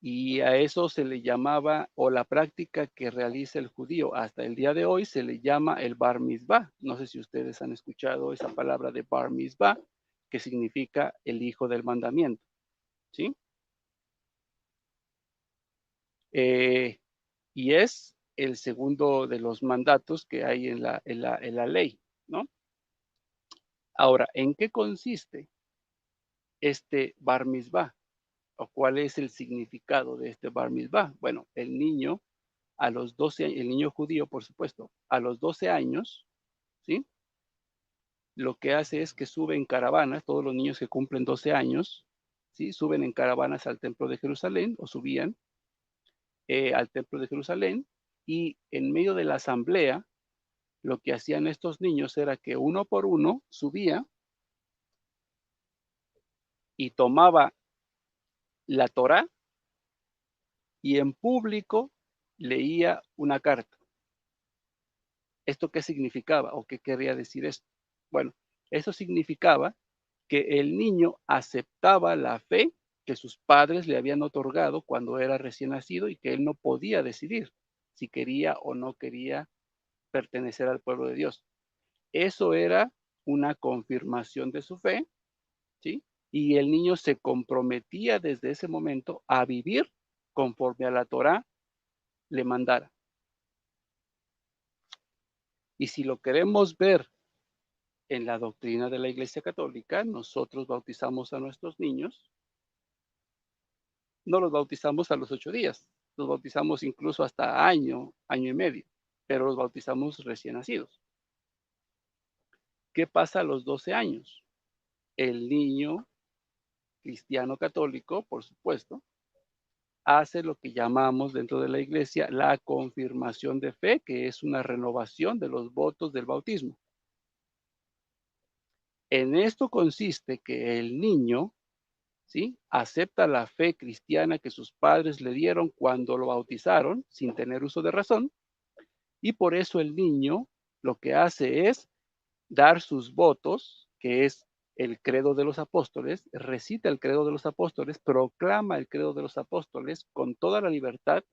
Y a eso se le llamaba, o la práctica que realiza el judío hasta el día de hoy, se le llama el bar mitzvah. No sé si ustedes han escuchado esa palabra de bar mitzvah, que significa el hijo del mandamiento, ¿sí? Y es el segundo de los mandatos que hay en la ley, ¿no? Ahora, ¿en qué consiste este bar mitzvah? ¿O cuál es el significado de este bar mitzvah? Bueno, el niño a los 12 años, el niño judío, por supuesto, a los 12 años, ¿sí? Lo que hace es que sube en caravanas, todos los niños que cumplen 12 años, ¿sí? Suben en caravanas al templo de Jerusalén, o subían al templo de Jerusalén, y en medio de la asamblea, lo que hacían estos niños era que uno por uno subía y tomaba la Torá y en público leía una carta. ¿Esto qué significaba o qué quería decir esto? Bueno, eso significaba que el niño aceptaba la fe que sus padres le habían otorgado cuando era recién nacido y que él no podía decidir si quería o no quería pertenecer al pueblo de Dios. Eso era una confirmación de su fe, ¿sí? Y el niño se comprometía desde ese momento a vivir conforme a la Torá le mandara. Y si lo queremos ver En la doctrina de la Iglesia Católica, nosotros bautizamos a nuestros niños, no los bautizamos a los 8 días, los bautizamos incluso hasta año, año y medio, pero los bautizamos recién nacidos. ¿Qué pasa a los 12 años? El niño cristiano católico, por supuesto, hace lo que llamamos dentro de la iglesia la confirmación de fe, que es una renovación de los votos del bautismo. En esto consiste que el niño, ¿sí?, acepta la fe cristiana que sus padres le dieron cuando lo bautizaron, sin tener uso de razón, y por eso el niño lo que hace es dar sus votos, que es el credo de los apóstoles, recita el credo de los apóstoles, proclama el credo de los apóstoles con toda la libertad,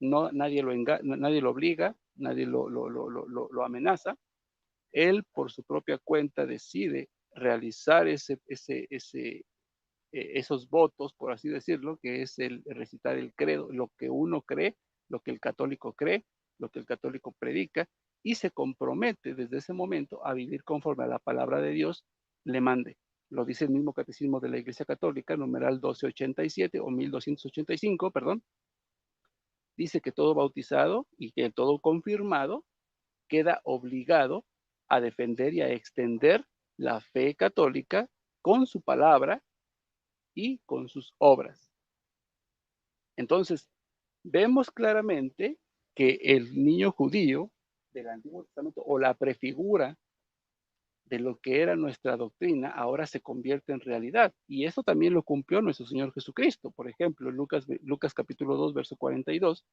no, nadie nadie lo obliga, nadie lo amenaza, él por su propia cuenta decide realizar esos votos, por así decirlo, que es el recitar el credo, lo que uno cree, lo que el católico cree, lo que el católico predica, y se compromete desde ese momento a vivir conforme a la palabra de Dios le mande. Lo dice el mismo catecismo de la Iglesia Católica, numeral 1287 o 1285, perdón. Dice que todo bautizado y que todo confirmado queda obligado a defender y a extender la fe católica con su palabra y con sus obras. Entonces, vemos claramente que el niño judío del Antiguo Testamento o la prefigura de lo que era nuestra doctrina ahora se convierte en realidad. Y eso también lo cumplió nuestro Señor Jesucristo. Por ejemplo, Lucas capítulo 2, verso 42,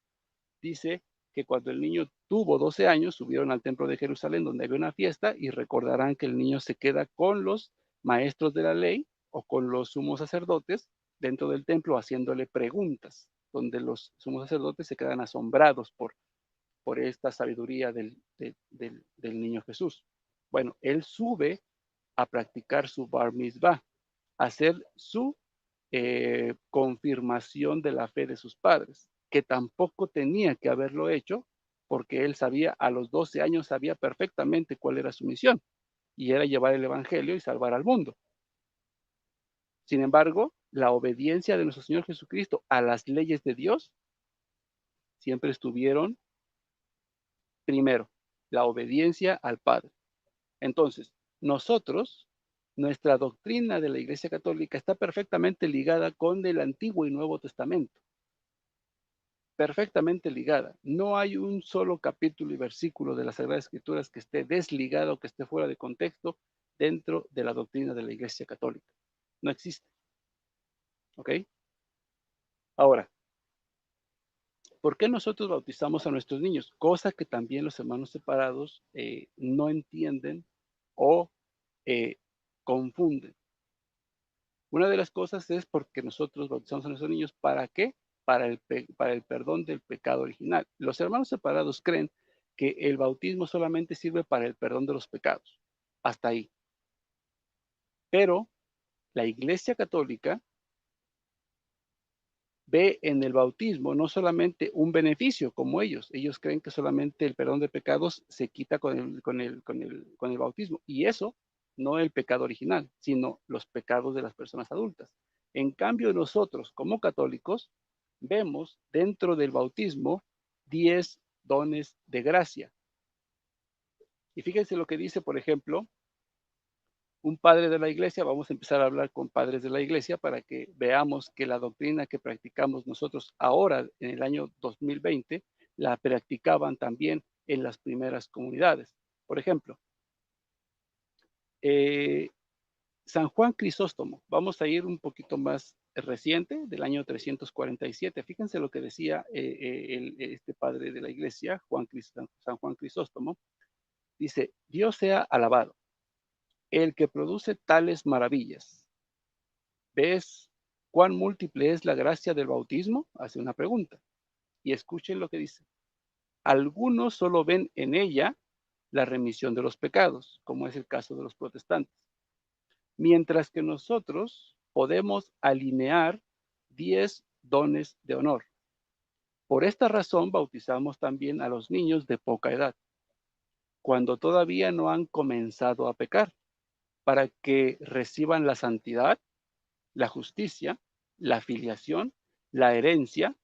dice que cuando el niño tuvo 12 años, subieron al templo de Jerusalén donde había una fiesta y recordarán que el niño se queda con los maestros de la ley o con los sumos sacerdotes dentro del templo haciéndole preguntas, donde los sumos sacerdotes se quedan asombrados por esta sabiduría del niño Jesús. Bueno, él sube a practicar su bar mitzvah, a hacer su confirmación de la fe de sus padres, que tampoco tenía que haberlo hecho porque él sabía, a los 12 años sabía perfectamente cuál era su misión, y era llevar el Evangelio y salvar al mundo. Sin embargo, la obediencia de nuestro Señor Jesucristo a las leyes de Dios siempre estuvieron primero, la obediencia al Padre. Entonces, nosotros, nuestra doctrina de la Iglesia Católica está perfectamente ligada con el Antiguo y Nuevo Testamento. Perfectamente ligada. No hay un solo capítulo y versículo de las Sagradas Escrituras que esté desligado, que esté fuera de contexto dentro de la doctrina de la Iglesia Católica. No existe. ¿Ok? Ahora, ¿por qué nosotros bautizamos a nuestros niños? Cosa que también los hermanos separados no entienden o confunden. Una de las cosas es porque nosotros bautizamos a nuestros niños, ¿para qué? Para el perdón del pecado original. Los hermanos separados creen que el bautismo solamente sirve para el perdón de los pecados. Hasta ahí. Pero la Iglesia Católica ve en el bautismo no solamente un beneficio como ellos creen que solamente el perdón de pecados se quita con el bautismo, y eso no el pecado original, sino los pecados de las personas adultas. En cambio, nosotros como católicos vemos dentro del bautismo 10 dones de gracia. Y fíjense lo que dice, por ejemplo, un padre de la iglesia. Vamos a empezar a hablar con padres de la iglesia para que veamos que la doctrina que practicamos nosotros ahora en el año 2020 la practicaban también en las primeras comunidades. Por ejemplo, San Juan Crisóstomo, vamos a ir un poquito más reciente, del año 347. Fíjense lo que decía este padre de la iglesia, San Juan Crisóstomo. Dice: Dios sea alabado, el que produce tales maravillas. ¿Ves cuán múltiple es la gracia del bautismo? Hace una pregunta. Y escuchen lo que dice. Algunos solo ven en ella la remisión de los pecados, como es el caso de los protestantes. Mientras que nosotros podemos alinear 10 dones de honor. Por esta razón bautizamos también a los niños de poca edad, cuando todavía no han comenzado a pecar. para que reciban la santidad, la justicia, la filiación, la herencia,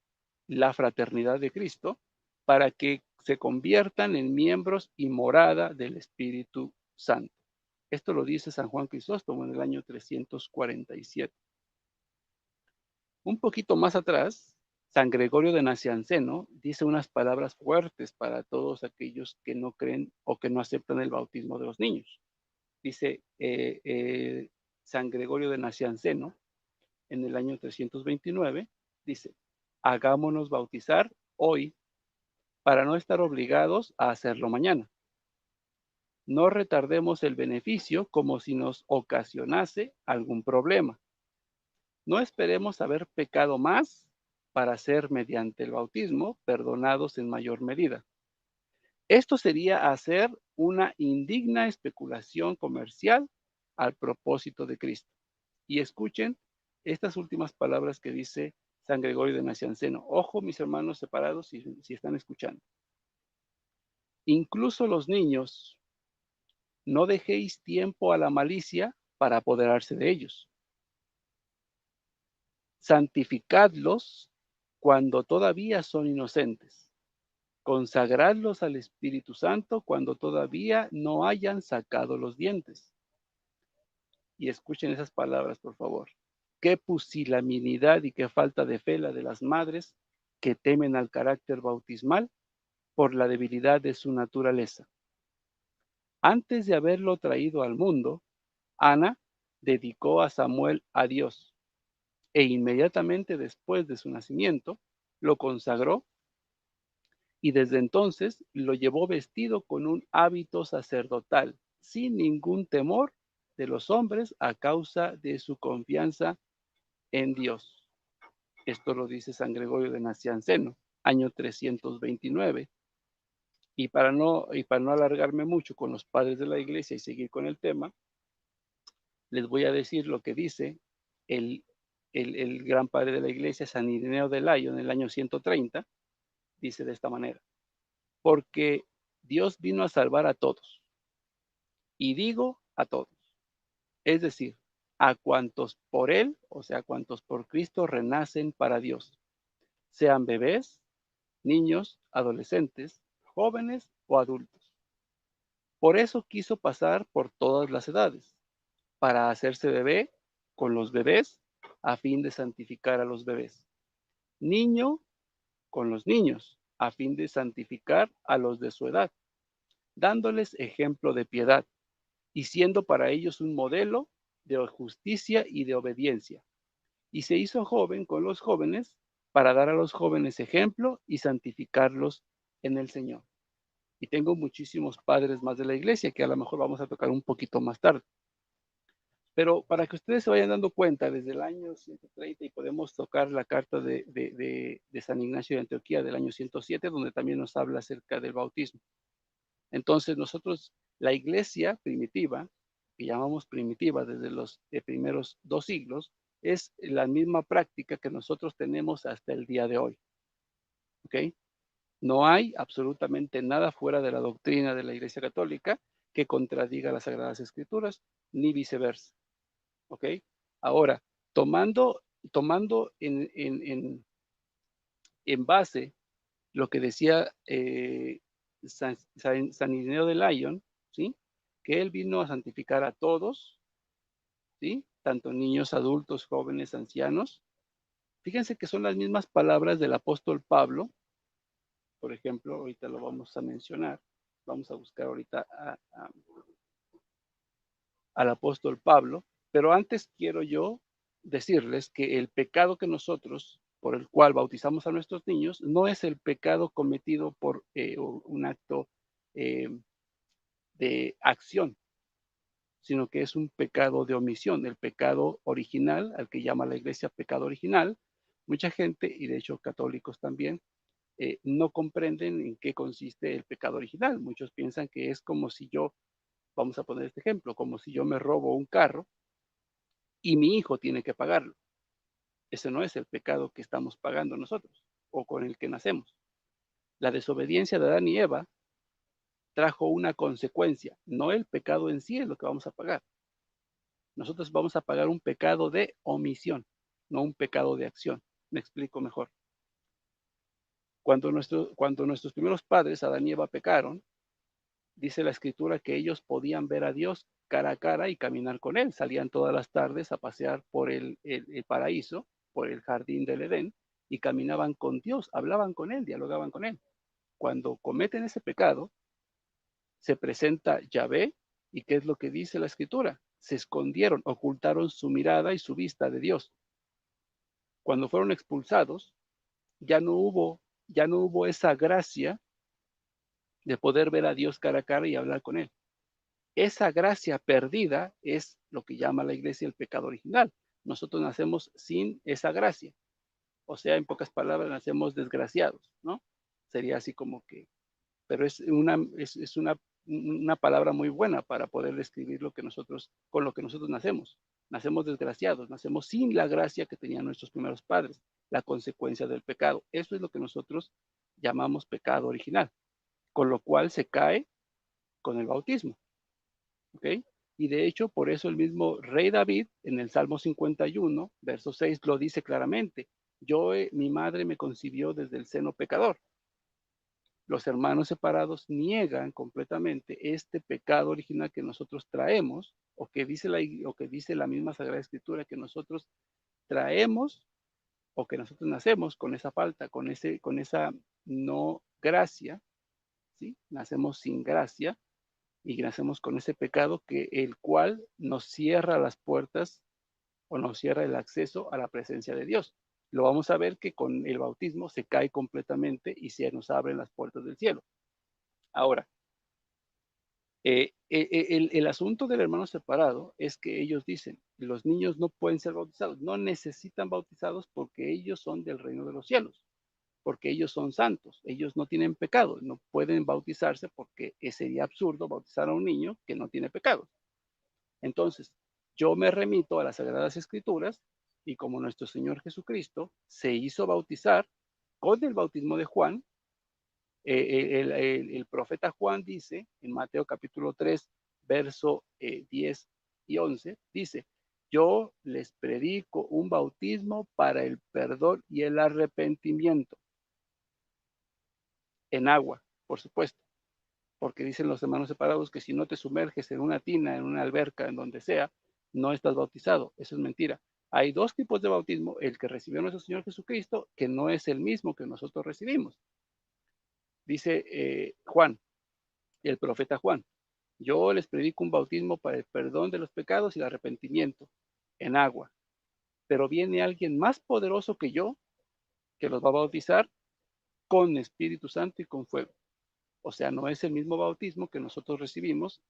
la fraternidad de Cristo, para que se conviertan en miembros y morada del Espíritu Santo. Esto lo dice San Juan Crisóstomo en el año 347. Un poquito más atrás, San Gregorio de Nacianceno dice unas palabras fuertes para todos aquellos que no creen o que no aceptan el bautismo de los niños. Dice San Gregorio de Nacianceno en el año 329, dice, hagámonos bautizar hoy para no estar obligados a hacerlo mañana. No retardemos el beneficio como si nos ocasionase algún problema. No esperemos haber pecado más para ser mediante el bautismo perdonados en mayor medida. Esto sería hacer una indigna especulación comercial al propósito de Cristo. Y escuchen estas últimas palabras que dice San Gregorio de Nacianceno. Ojo, mis hermanos separados, si están escuchando. Incluso los niños, no dejéis tiempo a la malicia para apoderarse de ellos. Santificadlos cuando todavía son inocentes. Consagradlos al Espíritu Santo cuando todavía no hayan sacado los dientes. Y escuchen esas palabras, por favor. Qué pusilanimidad y qué falta de fe la de las madres que temen al carácter bautismal por la debilidad de su naturaleza. Antes de haberlo traído al mundo, Ana dedicó a Samuel a Dios e inmediatamente después de su nacimiento lo consagró y desde entonces lo llevó vestido con un hábito sacerdotal, sin ningún temor de los hombres a causa de su confianza en Dios. Esto lo dice San Gregorio de Nacianceno, año 329. Y para no alargarme mucho con los padres de la iglesia y seguir con el tema, les voy a decir lo que dice el, el gran padre de la iglesia, San Ireneo de Lyon, en el año 130, dice de esta manera, porque Dios vino a salvar a todos, y digo a todos, es decir, a cuantos por Él, o sea, a cuantos por Cristo renacen para Dios, sean bebés, niños, adolescentes, jóvenes o adultos. Por eso quiso pasar por todas las edades, para hacerse bebé con los bebés, a fin de santificar a los bebés. Niño con los niños, a fin de santificar a los de su edad, dándoles ejemplo de piedad y siendo para ellos un modelo de justicia y de obediencia. Y se hizo joven con los jóvenes para dar a los jóvenes ejemplo y santificarlos en el Señor. Y tengo muchísimos padres más de la iglesia que a lo mejor vamos a tocar un poquito más tarde. Pero para que ustedes se vayan dando cuenta, desde el año 130 y podemos tocar la carta de San Ignacio de Antioquía del año 107, donde también nos habla acerca del bautismo. Entonces nosotros, la iglesia primitiva, que llamamos primitiva desde los primeros 2 siglos, es la misma práctica que nosotros tenemos hasta el día de hoy. ¿Ok? No hay absolutamente nada fuera de la doctrina de la Iglesia Católica que contradiga las Sagradas Escrituras, ni viceversa. ¿Ok? Ahora, tomando en base lo que decía San Ireneo de Lyon, ¿sí? Que él vino a santificar a todos, ¿sí? Tanto niños, adultos, jóvenes, ancianos. Fíjense que son las mismas palabras del apóstol Pablo, por ejemplo, ahorita lo vamos a mencionar, vamos a buscar ahorita al apóstol Pablo, pero antes quiero yo decirles que el pecado que nosotros, por el cual bautizamos a nuestros niños, no es el pecado cometido por un acto eh, de acción, sino que es un pecado de omisión, el pecado original, al que llama la iglesia pecado original. Mucha gente, y de hecho católicos también, no comprenden en qué consiste el pecado original. Muchos piensan que es como si yo, vamos a poner este ejemplo, como si yo me robo un carro y mi hijo tiene que pagarlo. Ese no es el pecado que estamos pagando nosotros o con el que nacemos. La desobediencia de Adán y Eva trajo una consecuencia, no el pecado en sí es lo que vamos a pagar, Nosotros vamos a pagar un pecado de omisión, no un pecado de acción. Me explico mejor. Cuando nuestros primeros padres, Adán y Eva, pecaron, dice la escritura que ellos podían ver a Dios cara a cara y caminar con él. Salían todas las tardes a pasear por el paraíso, por el jardín del Edén, y caminaban con Dios, hablaban con él, dialogaban con él. Cuando cometen ese pecado, se presenta Yahvé, y ¿qué es lo que dice la escritura? Se escondieron, ocultaron su mirada y su vista de Dios. Cuando fueron expulsados, ya no hubo, ya no hubo esa gracia de poder ver a Dios cara a cara y hablar con él. Esa gracia perdida es lo que llama la iglesia el pecado original. Nosotros nacemos sin esa gracia. O sea, en pocas palabras, nacemos desgraciados, ¿no? Sería así como que, pero es una palabra muy buena para poder describir con lo que nosotros nacemos. Nacemos desgraciados, nacemos sin la gracia que tenían nuestros primeros padres, la consecuencia del pecado. Eso es lo que nosotros llamamos pecado original, con lo cual se cae con el bautismo. ¿Ok? Y de hecho, por eso el mismo rey David, en el Salmo 51, verso 6, lo dice claramente. Mi madre me concibió desde el seno pecador. Los hermanos separados niegan completamente este pecado original que nosotros traemos, o que dice la misma Sagrada Escritura, que nosotros traemos o que nosotros nacemos con esa falta, con esa no gracia, ¿sí? Nacemos sin gracia, y nacemos con ese pecado el cual nos cierra las puertas o nos cierra el acceso a la presencia de Dios. Lo vamos a ver que con el bautismo se cae completamente y se nos abren las puertas del cielo. Ahora, el asunto del hermano separado es que ellos dicen, los niños no pueden ser bautizados, no necesitan bautizados porque ellos son del reino de los cielos, porque ellos son santos, ellos no tienen pecado, no pueden bautizarse porque sería absurdo bautizar a un niño que no tiene pecado. Entonces, yo me remito a las Sagradas Escrituras y como nuestro Señor Jesucristo se hizo bautizar con el bautismo de Juan, el profeta Juan dice en Mateo capítulo 3, verso 10 y 11, dice, yo les predico un bautismo para el perdón y el arrepentimiento en agua, por supuesto, porque dicen los hermanos separados que si no te sumerges en una tina, en una alberca, en donde sea, no estás bautizado. Eso es mentira. Hay dos tipos de bautismo, el que recibió nuestro Señor Jesucristo, que no es el mismo que nosotros recibimos. Dice Juan, el profeta Juan, yo les predico un bautismo para el perdón de los pecados y el arrepentimiento en agua, pero viene alguien más poderoso que yo, que los va a bautizar con Espíritu Santo y con fuego. O sea, no es el mismo bautismo que nosotros recibimos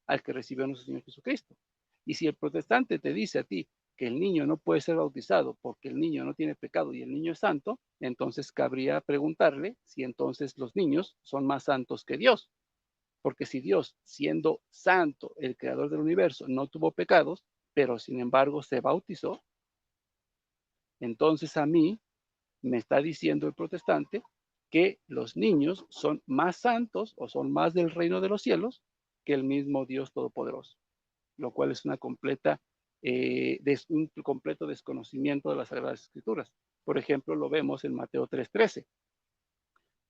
al que recibió nuestro Señor Jesucristo. Y si el protestante te dice a ti que el niño no puede ser bautizado porque el niño no tiene pecado y el niño es santo, entonces cabría preguntarle si entonces los niños son más santos que Dios. Porque si Dios, siendo santo, el creador del universo, no tuvo pecados, pero sin embargo se bautizó, entonces a mí me está diciendo el protestante que los niños son más santos o son más del reino de los cielos que el mismo Dios Todopoderoso, lo cual es un completo desconocimiento de las Sagradas Escrituras. Por ejemplo, lo vemos en Mateo 3:13.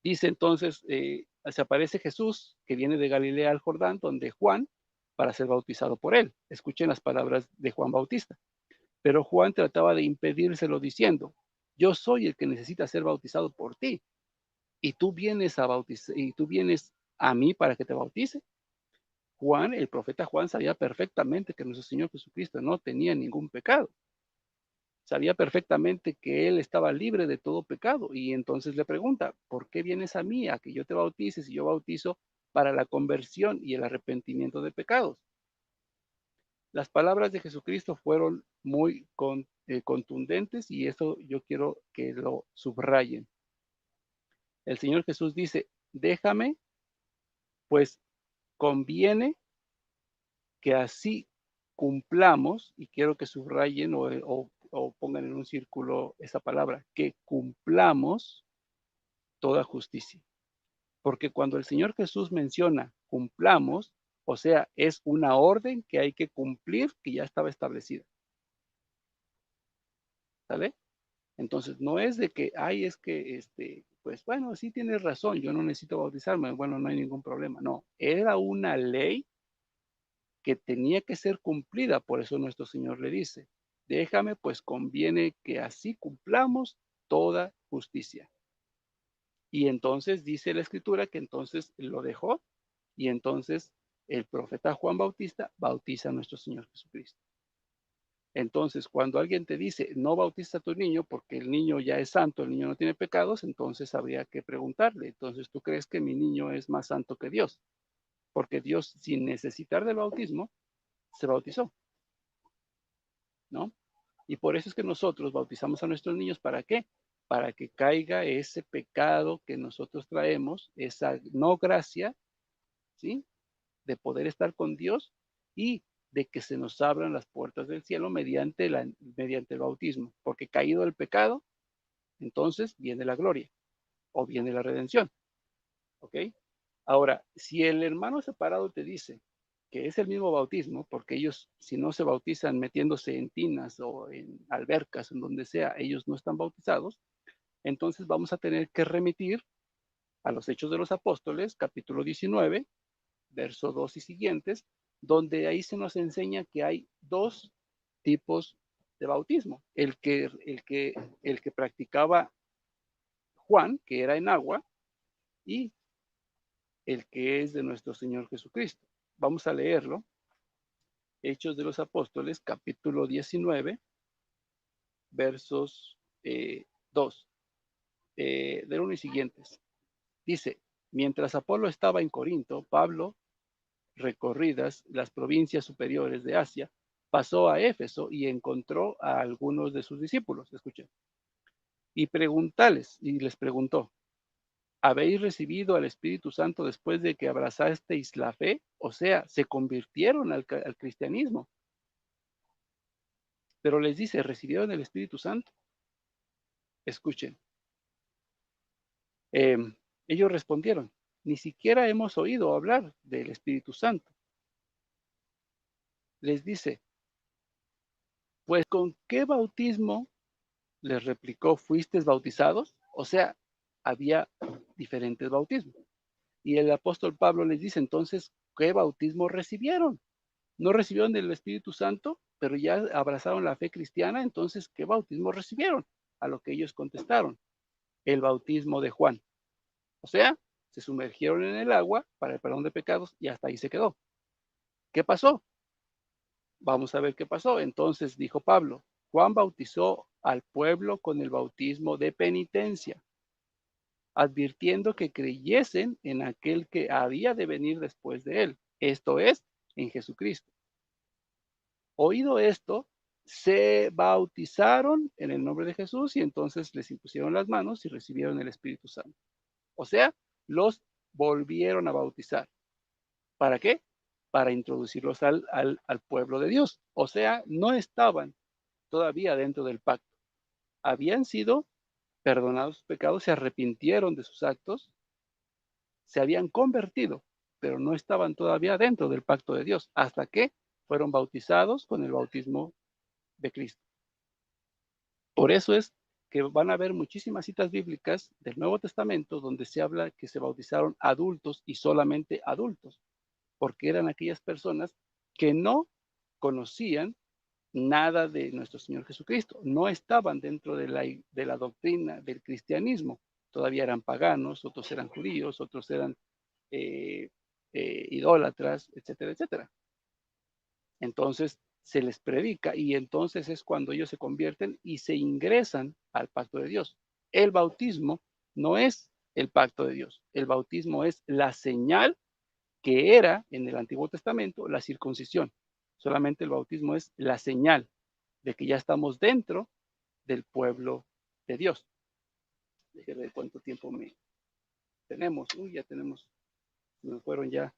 Dice entonces, se aparece Jesús que viene de Galilea al Jordán, donde Juan, para ser bautizado por él. Escuchen las palabras de Juan Bautista. Pero Juan trataba de impedírselo diciendo, yo soy el que necesita ser bautizado por ti, y tú vienes a mí para que te bautice. Juan, el profeta Juan, sabía perfectamente que nuestro Señor Jesucristo no tenía ningún pecado. Sabía perfectamente que él estaba libre de todo pecado y entonces le pregunta, ¿por qué vienes a mí a que yo te bautice si yo bautizo para la conversión y el arrepentimiento de pecados? Las palabras de Jesucristo fueron muy contundentes y eso yo quiero que lo subrayen. El Señor Jesús dice, déjame, pues conviene que así cumplamos, y quiero que subrayen o pongan en un círculo esa palabra, que cumplamos toda justicia. Porque cuando el Señor Jesús menciona cumplamos, O sea, es una orden que hay que cumplir que ya estaba establecida. ¿Sale? Entonces, no es de que, ay, es que, pues bueno, sí tienes razón, yo no necesito bautizarme, bueno, no hay ningún problema. No, era una ley que tenía que ser cumplida, por eso nuestro Señor le dice, déjame, pues conviene que así cumplamos toda justicia. Y entonces dice la Escritura que entonces lo dejó y entonces el profeta Juan Bautista bautiza a nuestro Señor Jesucristo. Entonces, cuando alguien te dice, no bautiza a tu niño porque el niño ya es santo, el niño no tiene pecados, entonces habría que preguntarle, entonces, ¿tú crees que mi niño es más santo que Dios? Porque Dios, sin necesitar del bautismo, se bautizó, ¿no? Y por eso es que nosotros bautizamos a nuestros niños, ¿para qué? Para que caiga ese pecado que nosotros traemos, esa no gracia, ¿sí? De poder estar con Dios y de que se nos abran las puertas del cielo mediante el bautismo, porque caído el pecado, entonces viene la gloria o viene la redención, ¿ok? Ahora, si el hermano separado te dice que es el mismo bautismo, porque ellos si no se bautizan metiéndose en tinas o en albercas, en donde sea, ellos no están bautizados, entonces vamos a tener que remitir a los Hechos de los Apóstoles, capítulo 19, verso 2 y siguientes, donde ahí se nos enseña que hay dos tipos de bautismo. El que practicaba Juan, que era en agua, y el que es de nuestro Señor Jesucristo. Vamos a leerlo. Hechos de los Apóstoles, capítulo 19, versos 2, del 1 y siguientes. Dice, mientras Apolo estaba en Corinto, Pablo, recorridas las provincias superiores de Asia, pasó a Éfeso y encontró a algunos de sus discípulos. Escuchen. Y les preguntó, ¿habéis recibido al Espíritu Santo después de que abrazasteis la fe? O sea, se convirtieron al cristianismo. Pero les dice, ¿recibieron el Espíritu Santo? Escuchen. Eh, ellos respondieron, ni siquiera hemos oído hablar del Espíritu Santo. Les dice, pues ¿con qué bautismo? Les replicó, ¿fuisteis bautizados? O sea, había diferentes bautismos. Y el apóstol Pablo les dice, entonces, ¿qué bautismo recibieron? No recibieron el Espíritu Santo, pero ya abrazaron la fe cristiana, entonces, ¿qué bautismo recibieron? A lo que ellos contestaron, el bautismo de Juan. O sea, se sumergieron en el agua para el perdón de pecados y hasta ahí se quedó. ¿Qué pasó? Vamos a ver qué pasó. Entonces dijo Pablo, Juan bautizó al pueblo con el bautismo de penitencia, advirtiendo que creyesen en aquel que había de venir después de él, esto es, en Jesucristo. Oído esto, se bautizaron en el nombre de Jesús y entonces les impusieron las manos y recibieron el Espíritu Santo. O sea, los volvieron a bautizar. ¿Para qué? Para introducirlos al pueblo de Dios. O sea, no estaban todavía dentro del pacto. Habían sido perdonados sus pecados, se arrepintieron de sus actos, se habían convertido, pero no estaban todavía dentro del pacto de Dios, hasta que fueron bautizados con el bautismo de Cristo. Por eso es que van a haber muchísimas citas bíblicas del Nuevo Testamento donde se habla que se bautizaron adultos y solamente adultos, porque eran aquellas personas que no conocían nada de nuestro Señor Jesucristo, no estaban dentro de la doctrina del cristianismo, todavía eran paganos, otros eran judíos, otros eran eh, idólatras, etcétera, etcétera. Entonces se les predica y entonces es cuando ellos se convierten y se ingresan al pacto de Dios. El bautismo no es el pacto de Dios, el bautismo es la señal que era en el Antiguo Testamento la circuncisión. Solamente el bautismo es la señal de que ya estamos dentro del pueblo de Dios. Déjenme ver cuánto tiempo tenemos. Uy, ya tenemos, me fueron ya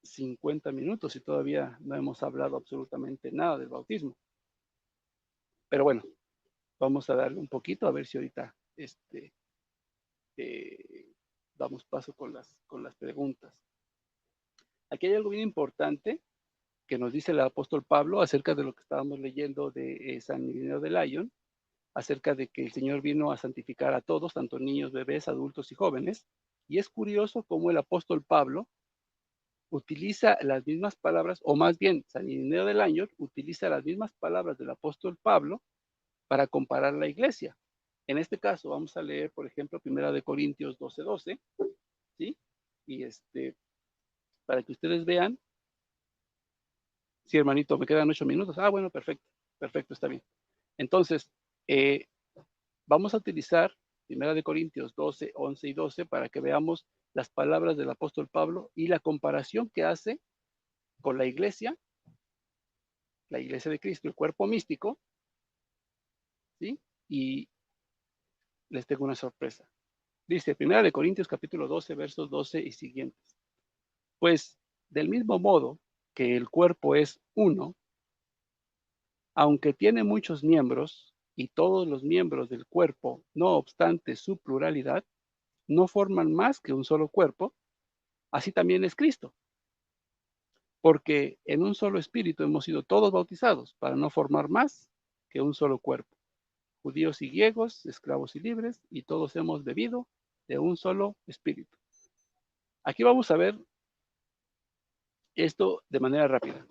50 minutos y todavía no hemos hablado absolutamente nada del bautismo. Pero bueno, vamos a darle un poquito a ver si ahorita eh, damos paso con las preguntas. Aquí hay algo bien importante que nos dice el apóstol Pablo acerca de lo que estábamos leyendo de San Irineo de Lyon, acerca de que el Señor vino a santificar a todos, tanto niños, bebés, adultos y jóvenes. Y es curioso cómo el apóstol Pablo utiliza las mismas palabras, o más bien San Irineo de Lyon utiliza las mismas palabras del apóstol Pablo para comparar la iglesia. En este caso vamos a leer, por ejemplo, 1 Corintios 12:12, ¿sí? Y para que ustedes vean. Sí, hermanito, me quedan 8 minutos. Ah, bueno, perfecto, perfecto, está bien. Entonces, eh, vamos a utilizar 1 Corintios 12, 11 y 12 para que veamos las palabras del apóstol Pablo y la comparación que hace con la iglesia de Cristo, el cuerpo místico, ¿sí? Y les tengo una sorpresa. Dice 1 Corintios capítulo 12, versos 12 y siguientes. Pues del mismo modo que el cuerpo es uno, aunque tiene muchos miembros, y todos los miembros del cuerpo, no obstante su pluralidad, no forman más que un solo cuerpo, así también es Cristo. Porque en un solo espíritu hemos sido todos bautizados para no formar más que un solo cuerpo. Judíos y griegos, esclavos y libres, y todos hemos bebido de un solo espíritu. Aquí vamos a ver esto de manera rápida.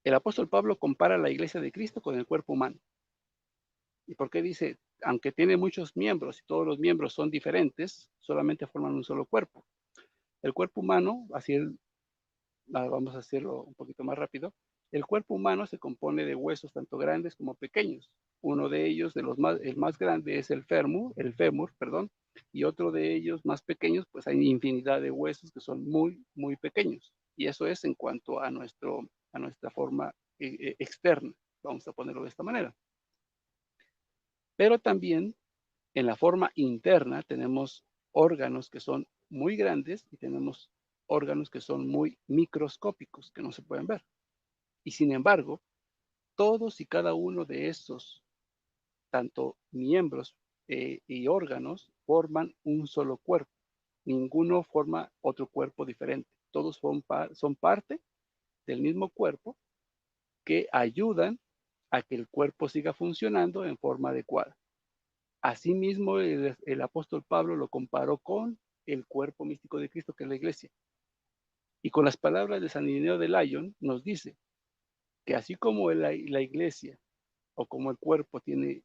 El apóstol Pablo compara la iglesia de Cristo con el cuerpo humano. ¿Y por qué dice, aunque tiene muchos miembros y todos los miembros son diferentes, solamente forman un solo cuerpo? El cuerpo humano, vamos a hacerlo un poquito más rápido, el cuerpo humano se compone de huesos tanto grandes como pequeños. Uno de ellos, el más grande, es el fémur, perdón, y otro de ellos más pequeños, pues hay infinidad de huesos que son muy, muy pequeños. Y eso es en cuanto a nuestra forma externa, vamos a ponerlo de esta manera. Pero también en la forma interna tenemos órganos que son muy grandes y tenemos órganos que son muy microscópicos, que no se pueden ver. Y sin embargo, todos y cada uno de esos, tanto miembros y órganos, forman un solo cuerpo. Ninguno forma otro cuerpo diferente. Todos son parte del mismo cuerpo que ayudan a que el cuerpo siga funcionando en forma adecuada. Asimismo, el apóstol Pablo lo comparó con el cuerpo místico de Cristo, que es la iglesia. Y con las palabras de San Irineo de Lyon nos dice que así como la iglesia o como el cuerpo tiene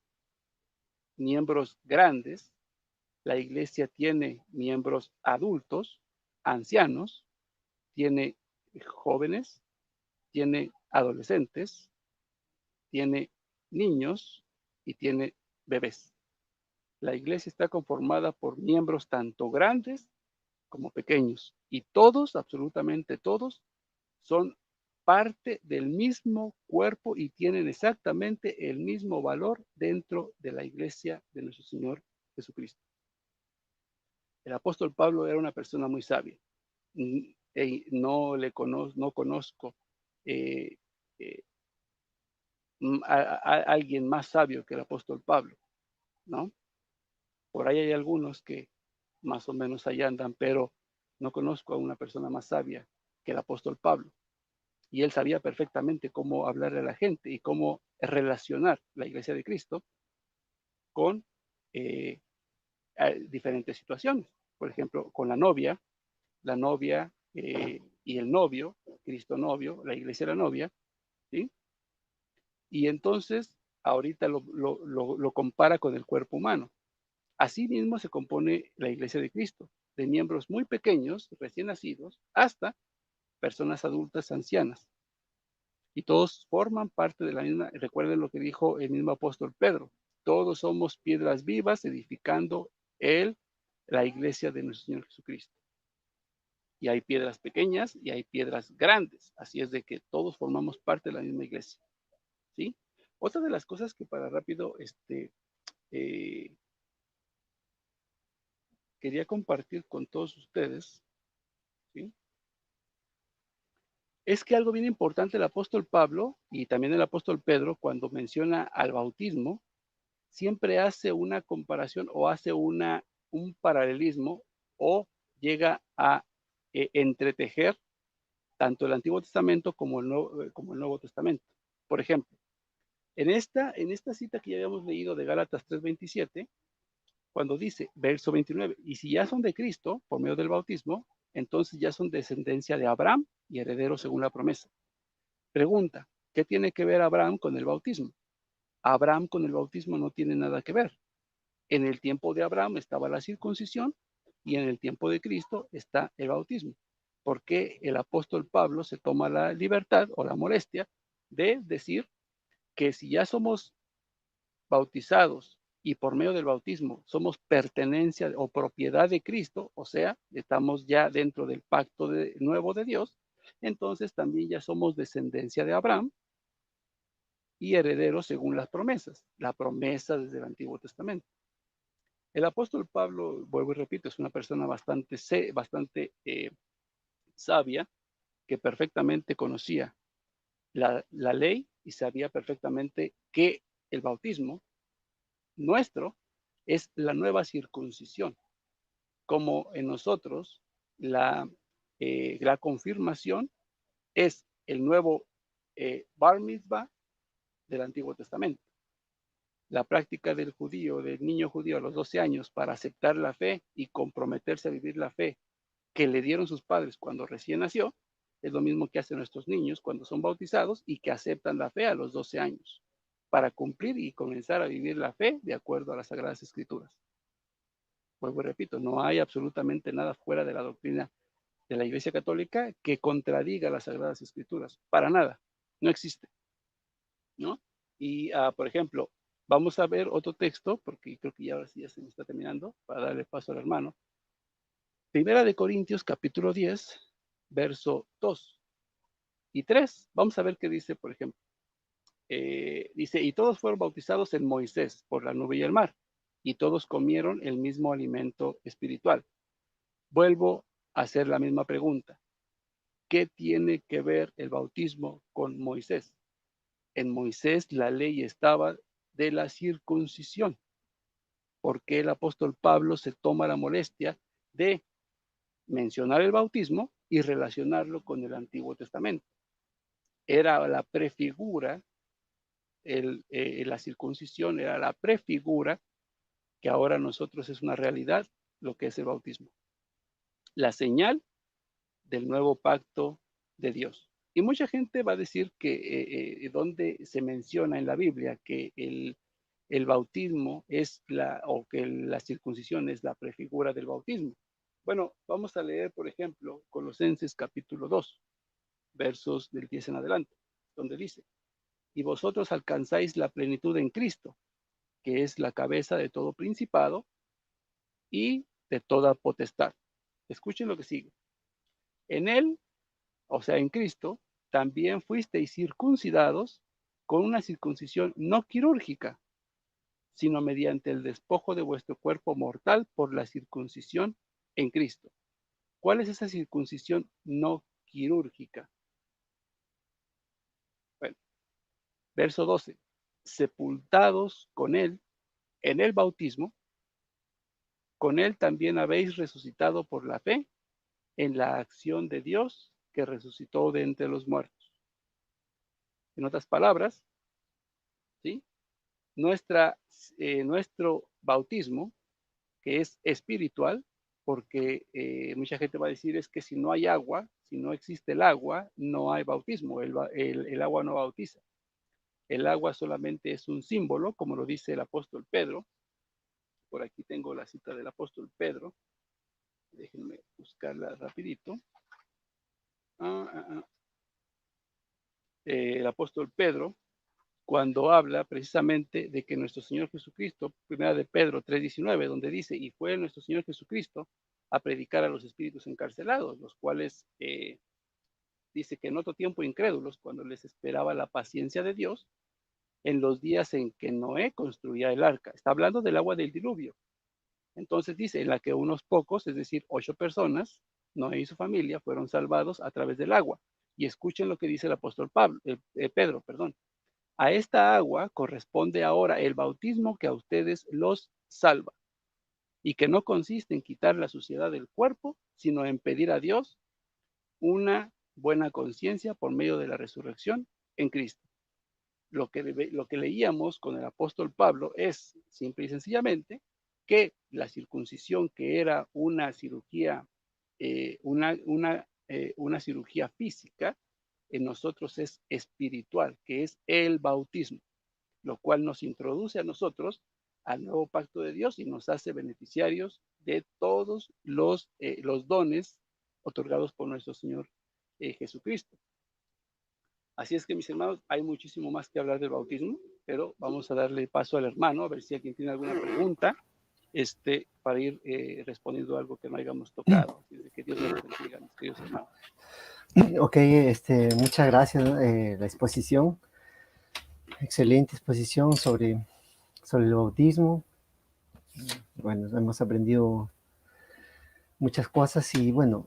miembros grandes, la iglesia tiene miembros adultos, ancianos, tiene jóvenes, tiene adolescentes, tiene niños y tiene bebés. La iglesia está conformada por miembros tanto grandes como pequeños, y todos, absolutamente todos, son parte del mismo cuerpo y tienen exactamente el mismo valor dentro de la iglesia de nuestro Señor Jesucristo. El apóstol Pablo era una persona muy sabia. No conozco eh, eh, a alguien más sabio que el apóstol Pablo, ¿no? Por ahí hay algunos que más o menos ahí andan, pero no conozco a una persona más sabia que el apóstol Pablo. Y él sabía perfectamente cómo hablarle a la gente y cómo relacionar la iglesia de Cristo con eh, diferentes situaciones. Por ejemplo, con la novia y el novio, Cristo novio, la iglesia la novia, ¿sí? Y entonces ahorita lo compara con el cuerpo humano. Asimismo se compone la iglesia de Cristo, de miembros muy pequeños, recién nacidos, hasta personas adultas ancianas. Y todos forman parte de la misma, recuerden lo que dijo el mismo apóstol Pedro, todos somos piedras vivas edificando la iglesia de nuestro Señor Jesucristo. Y hay piedras pequeñas y hay piedras grandes, así es de que todos formamos parte de la misma iglesia, ¿sí? Otra de las cosas que para rápido eh, quería compartir con todos ustedes, ¿sí? Es que algo bien importante el apóstol Pablo y también el apóstol Pedro, cuando menciona al bautismo, siempre hace una comparación o hace un paralelismo o llega a entretejer tanto el Antiguo Testamento como el Nuevo Testamento. Por ejemplo, en esta cita que ya habíamos leído de Gálatas 3:27, cuando dice, verso 29, y si ya son de Cristo por medio del bautismo, entonces ya son descendencia de Abraham y herederos según la promesa. Pregunta, ¿qué tiene que ver Abraham con el bautismo? Abraham con el bautismo no tiene nada que ver. En el tiempo de Abraham estaba la circuncisión y en el tiempo de Cristo está el bautismo. ¿Por qué el apóstol Pablo se toma la libertad o la molestia de decir que si ya somos bautizados y por medio del bautismo somos pertenencia o propiedad de Cristo, o sea, estamos ya dentro del pacto nuevo de Dios, entonces también ya somos descendencia de Abraham y herederos según las promesas, la promesa desde el Antiguo Testamento? El apóstol Pablo, vuelvo y repito, es una persona bastante sabia, que perfectamente conocía la ley y sabía perfectamente que el bautismo nuestro es la nueva circuncisión, como en nosotros la confirmación es el nuevo bar mitzvah del Antiguo Testamento. La práctica del judío, del niño judío a los 12 años para aceptar la fe y comprometerse a vivir la fe que le dieron sus padres cuando recién nació, es lo mismo que hacen nuestros niños cuando son bautizados y que aceptan la fe a los 12 años para cumplir y comenzar a vivir la fe de acuerdo a las Sagradas Escrituras. Vuelvo y repito, no hay absolutamente nada fuera de la doctrina de la Iglesia Católica que contradiga las Sagradas Escrituras, para nada, no existe, ¿no? Y, por ejemplo, vamos a ver otro texto, porque creo que ya se me está terminando, para darle paso al hermano. Primera de Corintios, capítulo 10, verso 2 y 3. Vamos a ver qué dice, por ejemplo. Dice, y todos fueron bautizados en Moisés por la nube y el mar, y todos comieron el mismo alimento espiritual. Vuelvo a hacer la misma pregunta. ¿Qué tiene que ver el bautismo con Moisés? En Moisés la ley estaba de la circuncisión. ¿Por qué el apóstol Pablo se toma la molestia de mencionar el bautismo y relacionarlo con el Antiguo Testamento? Era la prefigura, la circuncisión era la prefigura que ahora nosotros es una realidad, lo que es el bautismo. La señal del nuevo pacto de Dios. Y mucha gente va a decir que donde se menciona en la Biblia que el bautismo es o que la circuncisión es la prefigura del bautismo. Bueno, vamos a leer, por ejemplo, Colosenses capítulo 2, versos del 10 en adelante, donde dice, y vosotros alcanzáis la plenitud en Cristo, que es la cabeza de todo principado y de toda potestad. Escuchen lo que sigue. En él, o sea, en Cristo, también fuisteis circuncidados con una circuncisión no quirúrgica, sino mediante el despojo de vuestro cuerpo mortal por la circuncisión en Cristo. ¿Cuál es esa circuncisión no quirúrgica? Bueno, verso 12. Sepultados con él en el bautismo, con él también habéis resucitado por la fe en la acción de Dios que resucitó de entre los muertos. En otras palabras, ¿sí? Nuestro bautismo, que es espiritual, porque mucha gente va a decir es que si no hay agua, si no existe el agua, no hay bautismo, el agua no bautiza. El agua solamente es un símbolo, como lo dice el apóstol Pedro. Por aquí tengo la cita del apóstol Pedro. Déjenme buscarla rapidito. El apóstol Pedro, cuando habla precisamente de que nuestro Señor Jesucristo, primera de Pedro 3:19, donde dice, y fue nuestro Señor Jesucristo a predicar a los espíritus encarcelados, los cuales dice que en otro tiempo incrédulos, cuando les esperaba la paciencia de Dios, en los días en que Noé construía el arca. Está hablando del agua del diluvio. Entonces dice, en la que unos pocos, es decir, 8 personas, Noé y su familia, fueron salvados a través del agua. Y escuchen lo que dice el apóstol Pedro, perdón. A esta agua corresponde ahora el bautismo que a ustedes los salva y que no consiste en quitar la suciedad del cuerpo, sino en pedir a Dios una buena conciencia por medio de la resurrección en Cristo. Lo que leíamos con el apóstol Pablo es simple y sencillamente que la circuncisión, que era una cirugía, una cirugía física, en nosotros es espiritual, que es el bautismo, lo cual nos introduce a nosotros al nuevo pacto de Dios y nos hace beneficiarios de todos los dones otorgados por nuestro Señor Jesucristo. Así es que, mis hermanos, hay muchísimo más que hablar del bautismo, pero vamos a darle paso al hermano, a ver si alguien tiene alguna pregunta, para ir respondiendo algo que no hayamos tocado. Así es que Dios les bendiga, mis queridos hermanos. Ok, muchas gracias, la exposición, excelente exposición sobre el bautismo. Bueno, hemos aprendido muchas cosas y bueno,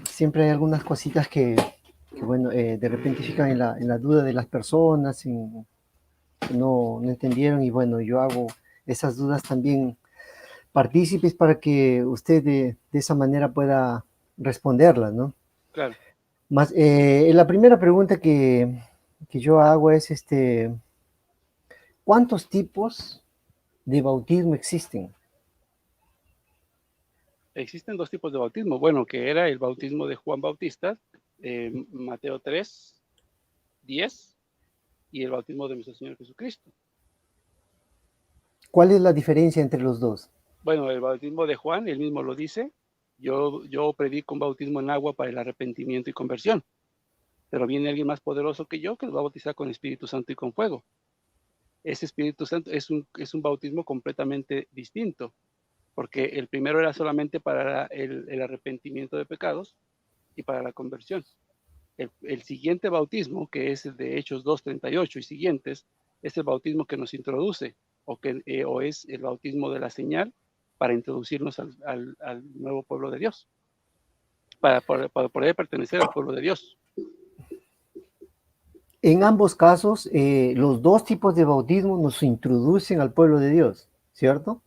siempre hay algunas cositas que bueno, de repente fijan en la duda de las personas, que no entendieron y bueno, yo hago esas dudas también partícipes para que usted de esa manera pueda responderlas, ¿no? Claro. Más, la primera pregunta que yo hago es, ¿cuántos tipos de bautismo existen? Existen dos tipos de bautismo. Bueno, que era el bautismo de Juan Bautista, Mateo 3:10, y el bautismo de nuestro Señor Jesucristo. ¿Cuál es la diferencia entre los dos? Bueno, el bautismo de Juan, él mismo lo dice, yo predico un bautismo en agua para el arrepentimiento y conversión, pero viene alguien más poderoso que yo que los va a bautizar con Espíritu Santo y con fuego. Ese Espíritu Santo es un bautismo completamente distinto, porque el primero era solamente para el arrepentimiento de pecados y para la conversión. El siguiente bautismo, que es el de Hechos 2:38 y siguientes, es el bautismo que nos introduce, o es el bautismo de la señal para introducirnos al nuevo pueblo de Dios, para poder pertenecer al pueblo de Dios. En ambos casos, los dos tipos de bautismo nos introducen al pueblo de Dios, ¿cierto?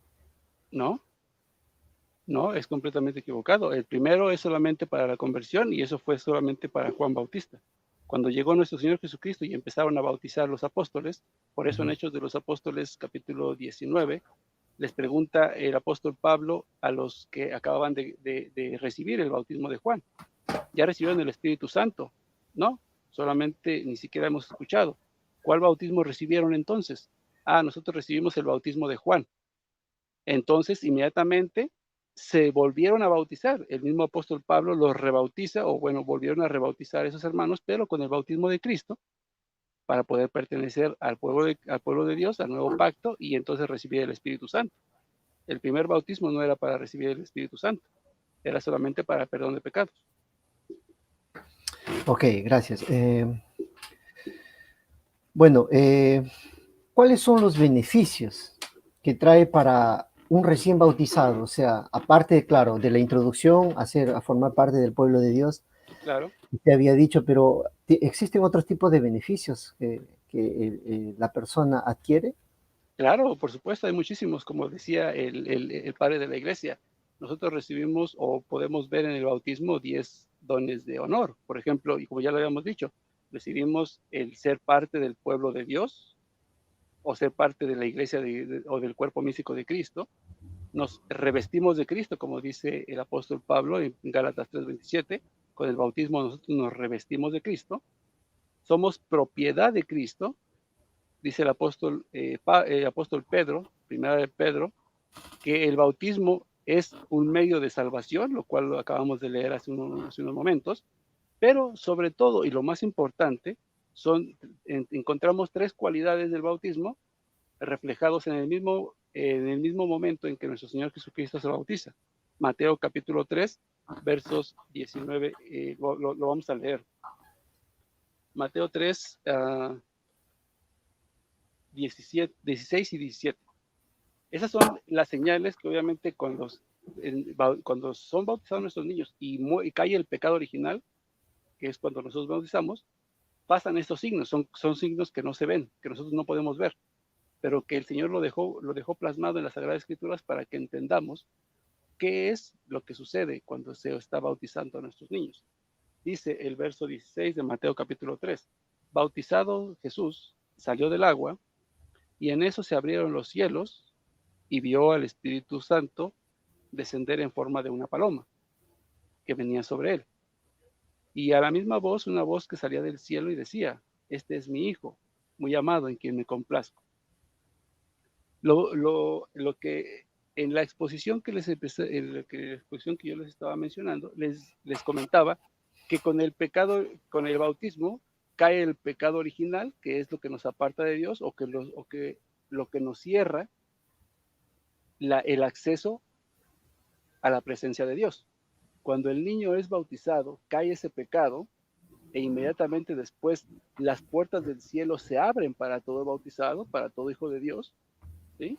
No, no, es completamente equivocado. El primero es solamente para la conversión y eso fue solamente para Juan Bautista. Cuando llegó nuestro Señor Jesucristo y empezaron a bautizar los apóstoles, por eso en Hechos de los Apóstoles capítulo 19, les pregunta el apóstol Pablo a los que acababan de recibir el bautismo de Juan. ¿Ya recibieron el Espíritu Santo? No, solamente ni siquiera hemos escuchado. ¿Cuál bautismo recibieron entonces? Nosotros recibimos el bautismo de Juan. Entonces, inmediatamente se volvieron a bautizar. El mismo apóstol Pablo los rebautiza, o bueno, volvieron a rebautizar a esos hermanos, pero con el bautismo de Cristo, para poder pertenecer al pueblo de Dios, al nuevo pacto, y entonces recibir el Espíritu Santo. El primer bautismo no era para recibir el Espíritu Santo, era solamente para el perdón de pecados. Ok, gracias. Bueno, ¿cuáles son los beneficios que trae para un recién bautizado? O sea, aparte, claro, de la introducción a formar parte del pueblo de Dios, Claro. te había dicho, pero ¿existen otros tipos de beneficios que la persona adquiere? Claro, por supuesto, hay muchísimos, como decía el padre de la iglesia. Nosotros recibimos o podemos ver en el bautismo 10 dones de honor, por ejemplo, y como ya lo habíamos dicho, recibimos el ser parte del pueblo de Dios o ser parte de la iglesia o del cuerpo místico de Cristo. Nos revestimos de Cristo, como dice el apóstol Pablo en Gálatas 3:27, con el bautismo nosotros nos revestimos de Cristo, somos propiedad de Cristo, dice el apóstol Pedro, primera de Pedro, que el bautismo es un medio de salvación, lo cual lo acabamos de leer hace unos momentos, pero sobre todo, y lo más importante, encontramos tres cualidades del bautismo reflejados en el mismo momento en que nuestro Señor Jesucristo se bautiza. Mateo capítulo 3, versos 19, lo vamos a leer. Mateo 3, 16 y 17. Esas son las señales que obviamente cuando son bautizados nuestros niños y cae el pecado original, que es cuando nosotros bautizamos, pasan estos signos, son signos que no se ven, que nosotros no podemos ver, pero que el Señor lo dejó plasmado en las Sagradas Escrituras para que entendamos qué es lo que sucede cuando se está bautizando a nuestros niños. Dice el verso 16 de Mateo capítulo 3. Bautizado Jesús, salió del agua, y en eso se abrieron los cielos, y vio al Espíritu Santo descender en forma de una paloma que venía sobre él. Y a la misma voz, una voz que salía del cielo y decía: este es mi Hijo, muy amado, en quien me complazco. Lo que en la exposición que les empecé, en la exposición que yo les estaba mencionando, les comentaba que con el pecado, con el bautismo, cae el pecado original, que es lo que nos aparta de Dios, o que lo que nos cierra el acceso a la presencia de Dios. Cuando el niño es bautizado, cae ese pecado, e inmediatamente después las puertas del cielo se abren para todo bautizado, para todo hijo de Dios, ¿sí?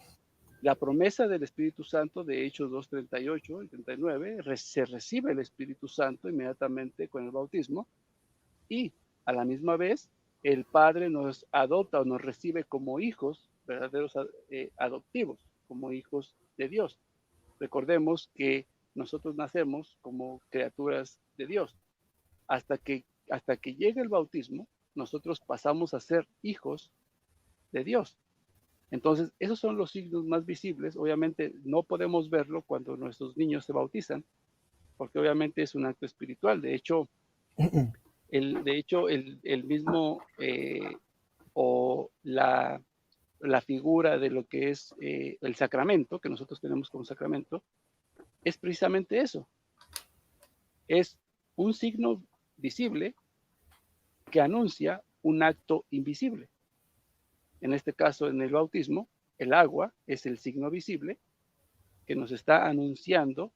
La promesa del Espíritu Santo de Hechos 2:38 y 39, se recibe el Espíritu Santo inmediatamente con el bautismo, y a la misma vez el Padre nos adopta o nos recibe como hijos verdaderos, adoptivos, como hijos de Dios. Recordemos que nosotros nacemos como criaturas de Dios. Hasta que llegue el bautismo, nosotros pasamos a ser hijos de Dios. Entonces, esos son los signos más visibles. Obviamente no podemos verlo cuando nuestros niños se bautizan, porque obviamente es un acto espiritual. De hecho, el mismo o la figura de lo que es el sacramento, que nosotros tenemos como sacramento, es precisamente eso. Es un signo visible que anuncia un acto invisible. En este caso, en el bautismo, el agua es el signo visible que nos está anunciando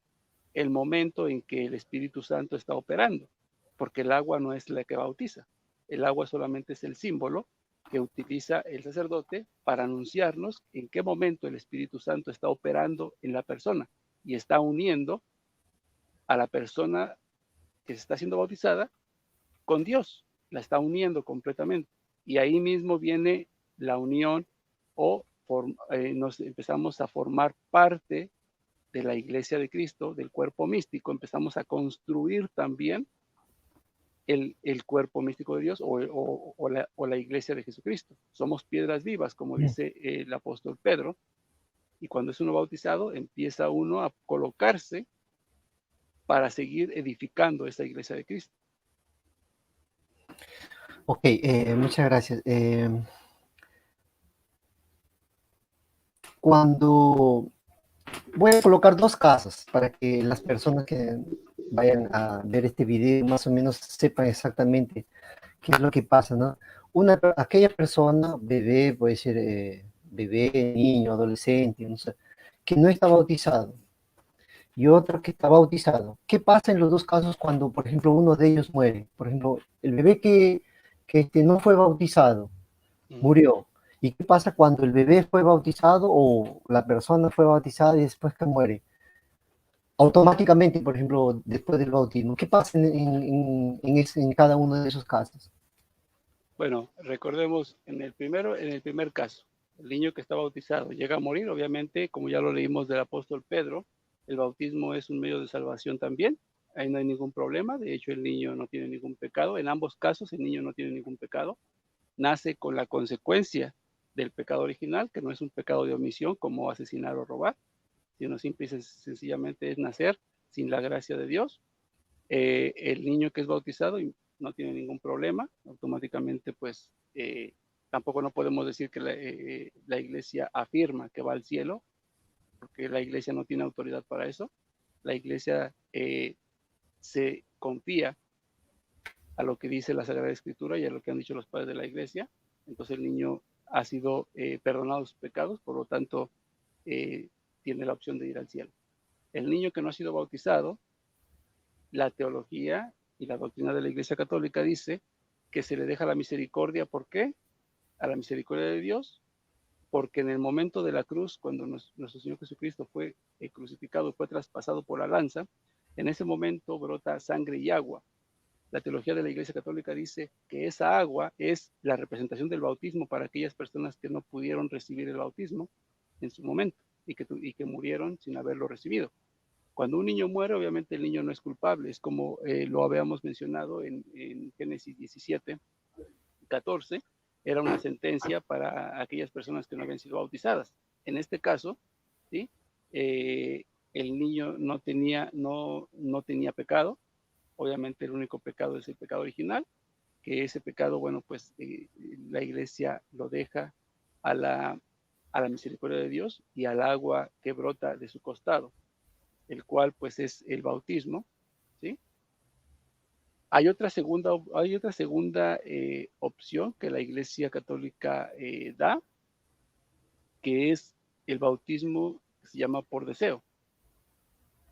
el momento en que el Espíritu Santo está operando, porque el agua no es la que bautiza. El agua solamente es el símbolo que utiliza el sacerdote para anunciarnos en qué momento el Espíritu Santo está operando en la persona y está uniendo a la persona que se está siendo bautizada con Dios, la está uniendo completamente. Y ahí mismo viene la unión, o nos empezamos a formar parte de la iglesia de Cristo, del cuerpo místico, empezamos a construir también el cuerpo místico de Dios, o la iglesia de Jesucristo. Somos piedras vivas, como dice el apóstol Pedro, y cuando es uno bautizado, empieza uno a colocarse para seguir edificando esa iglesia de Cristo. Ok, muchas gracias. Cuando voy a colocar dos casos para que las personas que vayan a ver este video más o menos sepan exactamente qué es lo que pasa, ¿no? Aquella persona, bebé, puede ser bebé, niño, adolescente, no sé, que no está bautizado, y otro que está bautizado. ¿Qué pasa en los dos casos cuando, por ejemplo, uno de ellos muere? Por ejemplo, el bebé que no fue bautizado murió. ¿Y qué pasa cuando el bebé fue bautizado o la persona fue bautizada y después que muere? Automáticamente, por ejemplo, después del bautismo. ¿Qué pasa en cada uno de esos casos? Bueno, recordemos en el primer caso, el niño que está bautizado llega a morir, obviamente, como ya lo leímos del apóstol Pedro, el bautismo es un medio de salvación también, ahí no hay ningún problema, de hecho el niño no tiene ningún pecado, en ambos casos el niño no tiene ningún pecado, nace con la consecuencia del pecado original, que no es un pecado de omisión como asesinar o robar, sino simple y sencillamente es nacer sin la gracia de Dios. El niño que es bautizado no tiene ningún problema, automáticamente pues tampoco no podemos decir que la iglesia afirma que va al cielo, porque la iglesia no tiene autoridad para eso. La iglesia se confía a lo que dice la Sagrada Escritura y a lo que han dicho los padres de la iglesia. Entonces el niño ha sido perdonado sus pecados, por lo tanto tiene la opción de ir al cielo. El niño que no ha sido bautizado, la teología y la doctrina de la Iglesia Católica dice que se le deja la misericordia. ¿Por qué? A la misericordia de Dios, porque en el momento de la cruz, cuando nuestro Señor Jesucristo fue crucificado, fue traspasado por la lanza, en ese momento brota sangre y agua. La teología de la Iglesia Católica dice que esa agua es la representación del bautismo para aquellas personas que no pudieron recibir el bautismo en su momento y que murieron sin haberlo recibido. Cuando un niño muere, obviamente el niño no es culpable, es como lo habíamos mencionado en Génesis 17, 14, era una sentencia para aquellas personas que no habían sido bautizadas. En este caso, ¿sí? El niño no tenía pecado, obviamente el único pecado es el pecado original, que ese pecado, bueno, pues la iglesia lo deja a la misericordia de Dios y al agua que brota de su costado, el cual pues es el bautismo, ¿sí? Hay otra segunda opción que la Iglesia Católica da, que es el bautismo que se llama por deseo.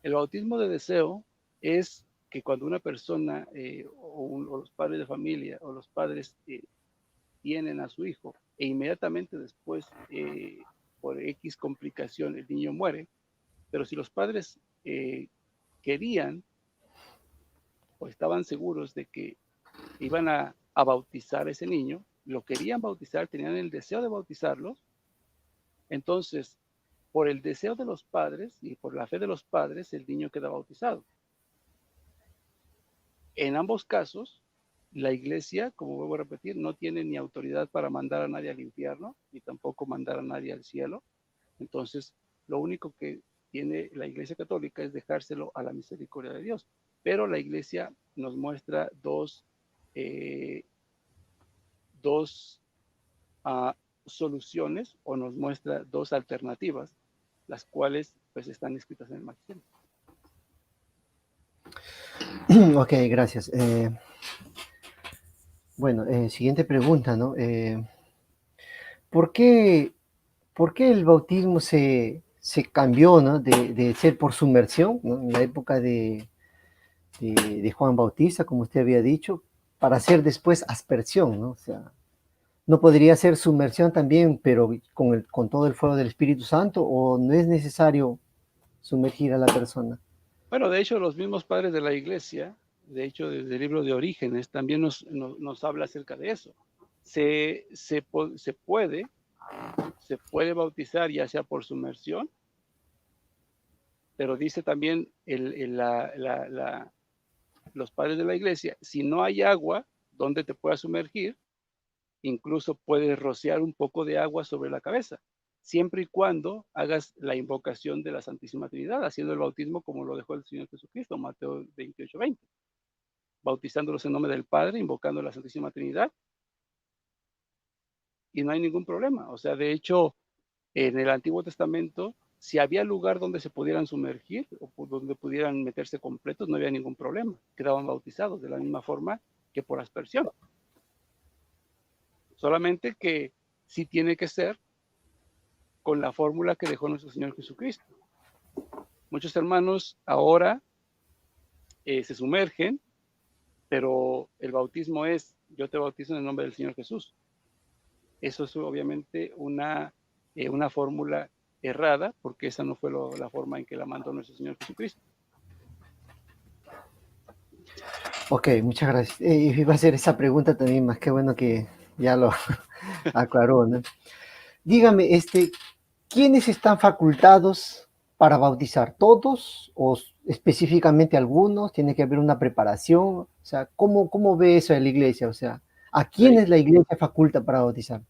El bautismo de deseo es que cuando una persona o los padres de familia o los padres tienen a su hijo e inmediatamente después, por X complicación, el niño muere, pero si los padres querían o estaban seguros de que iban a bautizar a ese niño, lo querían bautizar, tenían el deseo de bautizarlos, entonces, por el deseo de los padres y por la fe de los padres, el niño queda bautizado. En ambos casos, la iglesia, como vuelvo a repetir, no tiene ni autoridad para mandar a nadie al infierno, ni tampoco mandar a nadie al cielo. Entonces, lo único que tiene la iglesia católica es dejárselo a la misericordia de Dios. Pero la iglesia nos muestra eh, dos soluciones o nos muestra dos alternativas, las cuales pues están escritas en el magisterio. Ok, gracias. Bueno, siguiente pregunta, ¿no? ¿Por qué, por qué el bautismo se cambió, ¿no? De ser por sumersión, ¿no? En la época de Juan Bautista, como usted había dicho, para ser después aspersión, ¿no? O sea, ¿no podría ser sumersión también, pero con todo el fuego del Espíritu Santo, o no es necesario sumergir a la persona? Bueno, de hecho, los mismos padres de la iglesia, de hecho, desde el libro de Orígenes, también nos habla acerca de eso. Se puede bautizar ya sea por sumersión, pero dice también los padres de la iglesia, si no hay agua donde te puedas sumergir, incluso puedes rociar un poco de agua sobre la cabeza, siempre y cuando hagas la invocación de la Santísima Trinidad, haciendo el bautismo como lo dejó el Señor Jesucristo, Mateo 28:20, bautizándolos en nombre del Padre, invocando la Santísima Trinidad, y no hay ningún problema. O sea, de hecho, en el Antiguo Testamento, si había lugar donde se pudieran sumergir o donde pudieran meterse completos, no había ningún problema. Quedaban bautizados de la misma forma que por aspersión. Solamente que sí tiene que ser con la fórmula que dejó nuestro Señor Jesucristo. Muchos hermanos ahora se sumergen, pero el bautismo es, yo te bautizo en el nombre del Señor Jesús. Eso es obviamente una fórmula errada, porque esa no fue la forma en que la mandó nuestro Señor Jesucristo. Ok, muchas gracias. Iba a hacer esa pregunta también, más que bueno que ya lo aclaró, ¿no? Dígame, ¿quiénes están facultados para bautizar? ¿Todos o específicamente algunos? ¿Tiene que haber una preparación? O sea, ¿cómo ve eso en la iglesia? O sea, ¿a quiénes la iglesia faculta para bautizar?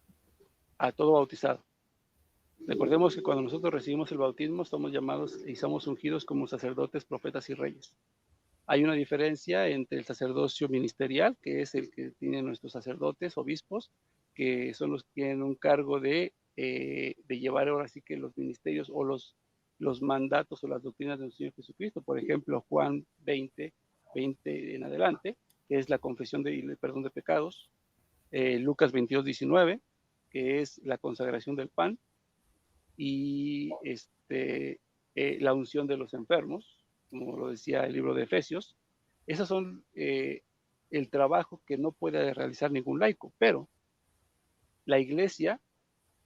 A todo bautizado. Recordemos que cuando nosotros recibimos el bautismo, somos llamados y somos ungidos como sacerdotes, profetas y reyes. Hay una diferencia entre el sacerdocio ministerial, que es el que tienen nuestros sacerdotes, obispos, que son los que tienen un cargo de llevar ahora sí que los ministerios o los mandatos o las doctrinas del Señor Jesucristo. Por ejemplo, Juan 20 en adelante, que es la confesión del perdón de pecados. Lucas 22:19, que es la consagración del pan. Y la unción de los enfermos, como lo decía el libro de Efesios. Esos son el trabajo que no puede realizar ningún laico, pero la iglesia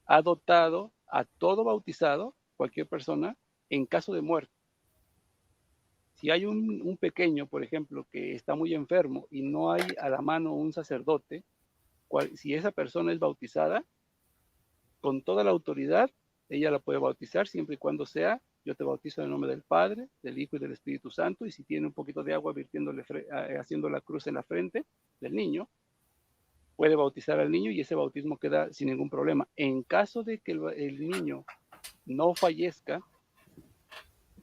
ha dotado a todo bautizado, cualquier persona, en caso de muerte. Si hay un pequeño, por ejemplo, que está muy enfermo y no hay a la mano un sacerdote, si esa persona es bautizada, con toda la autoridad, ella la puede bautizar siempre y cuando sea, yo te bautizo en el nombre del Padre, del Hijo y del Espíritu Santo, y si tiene un poquito de agua haciendo la cruz en la frente del niño, puede bautizar al niño y ese bautismo queda sin ningún problema. En caso de que el niño no fallezca,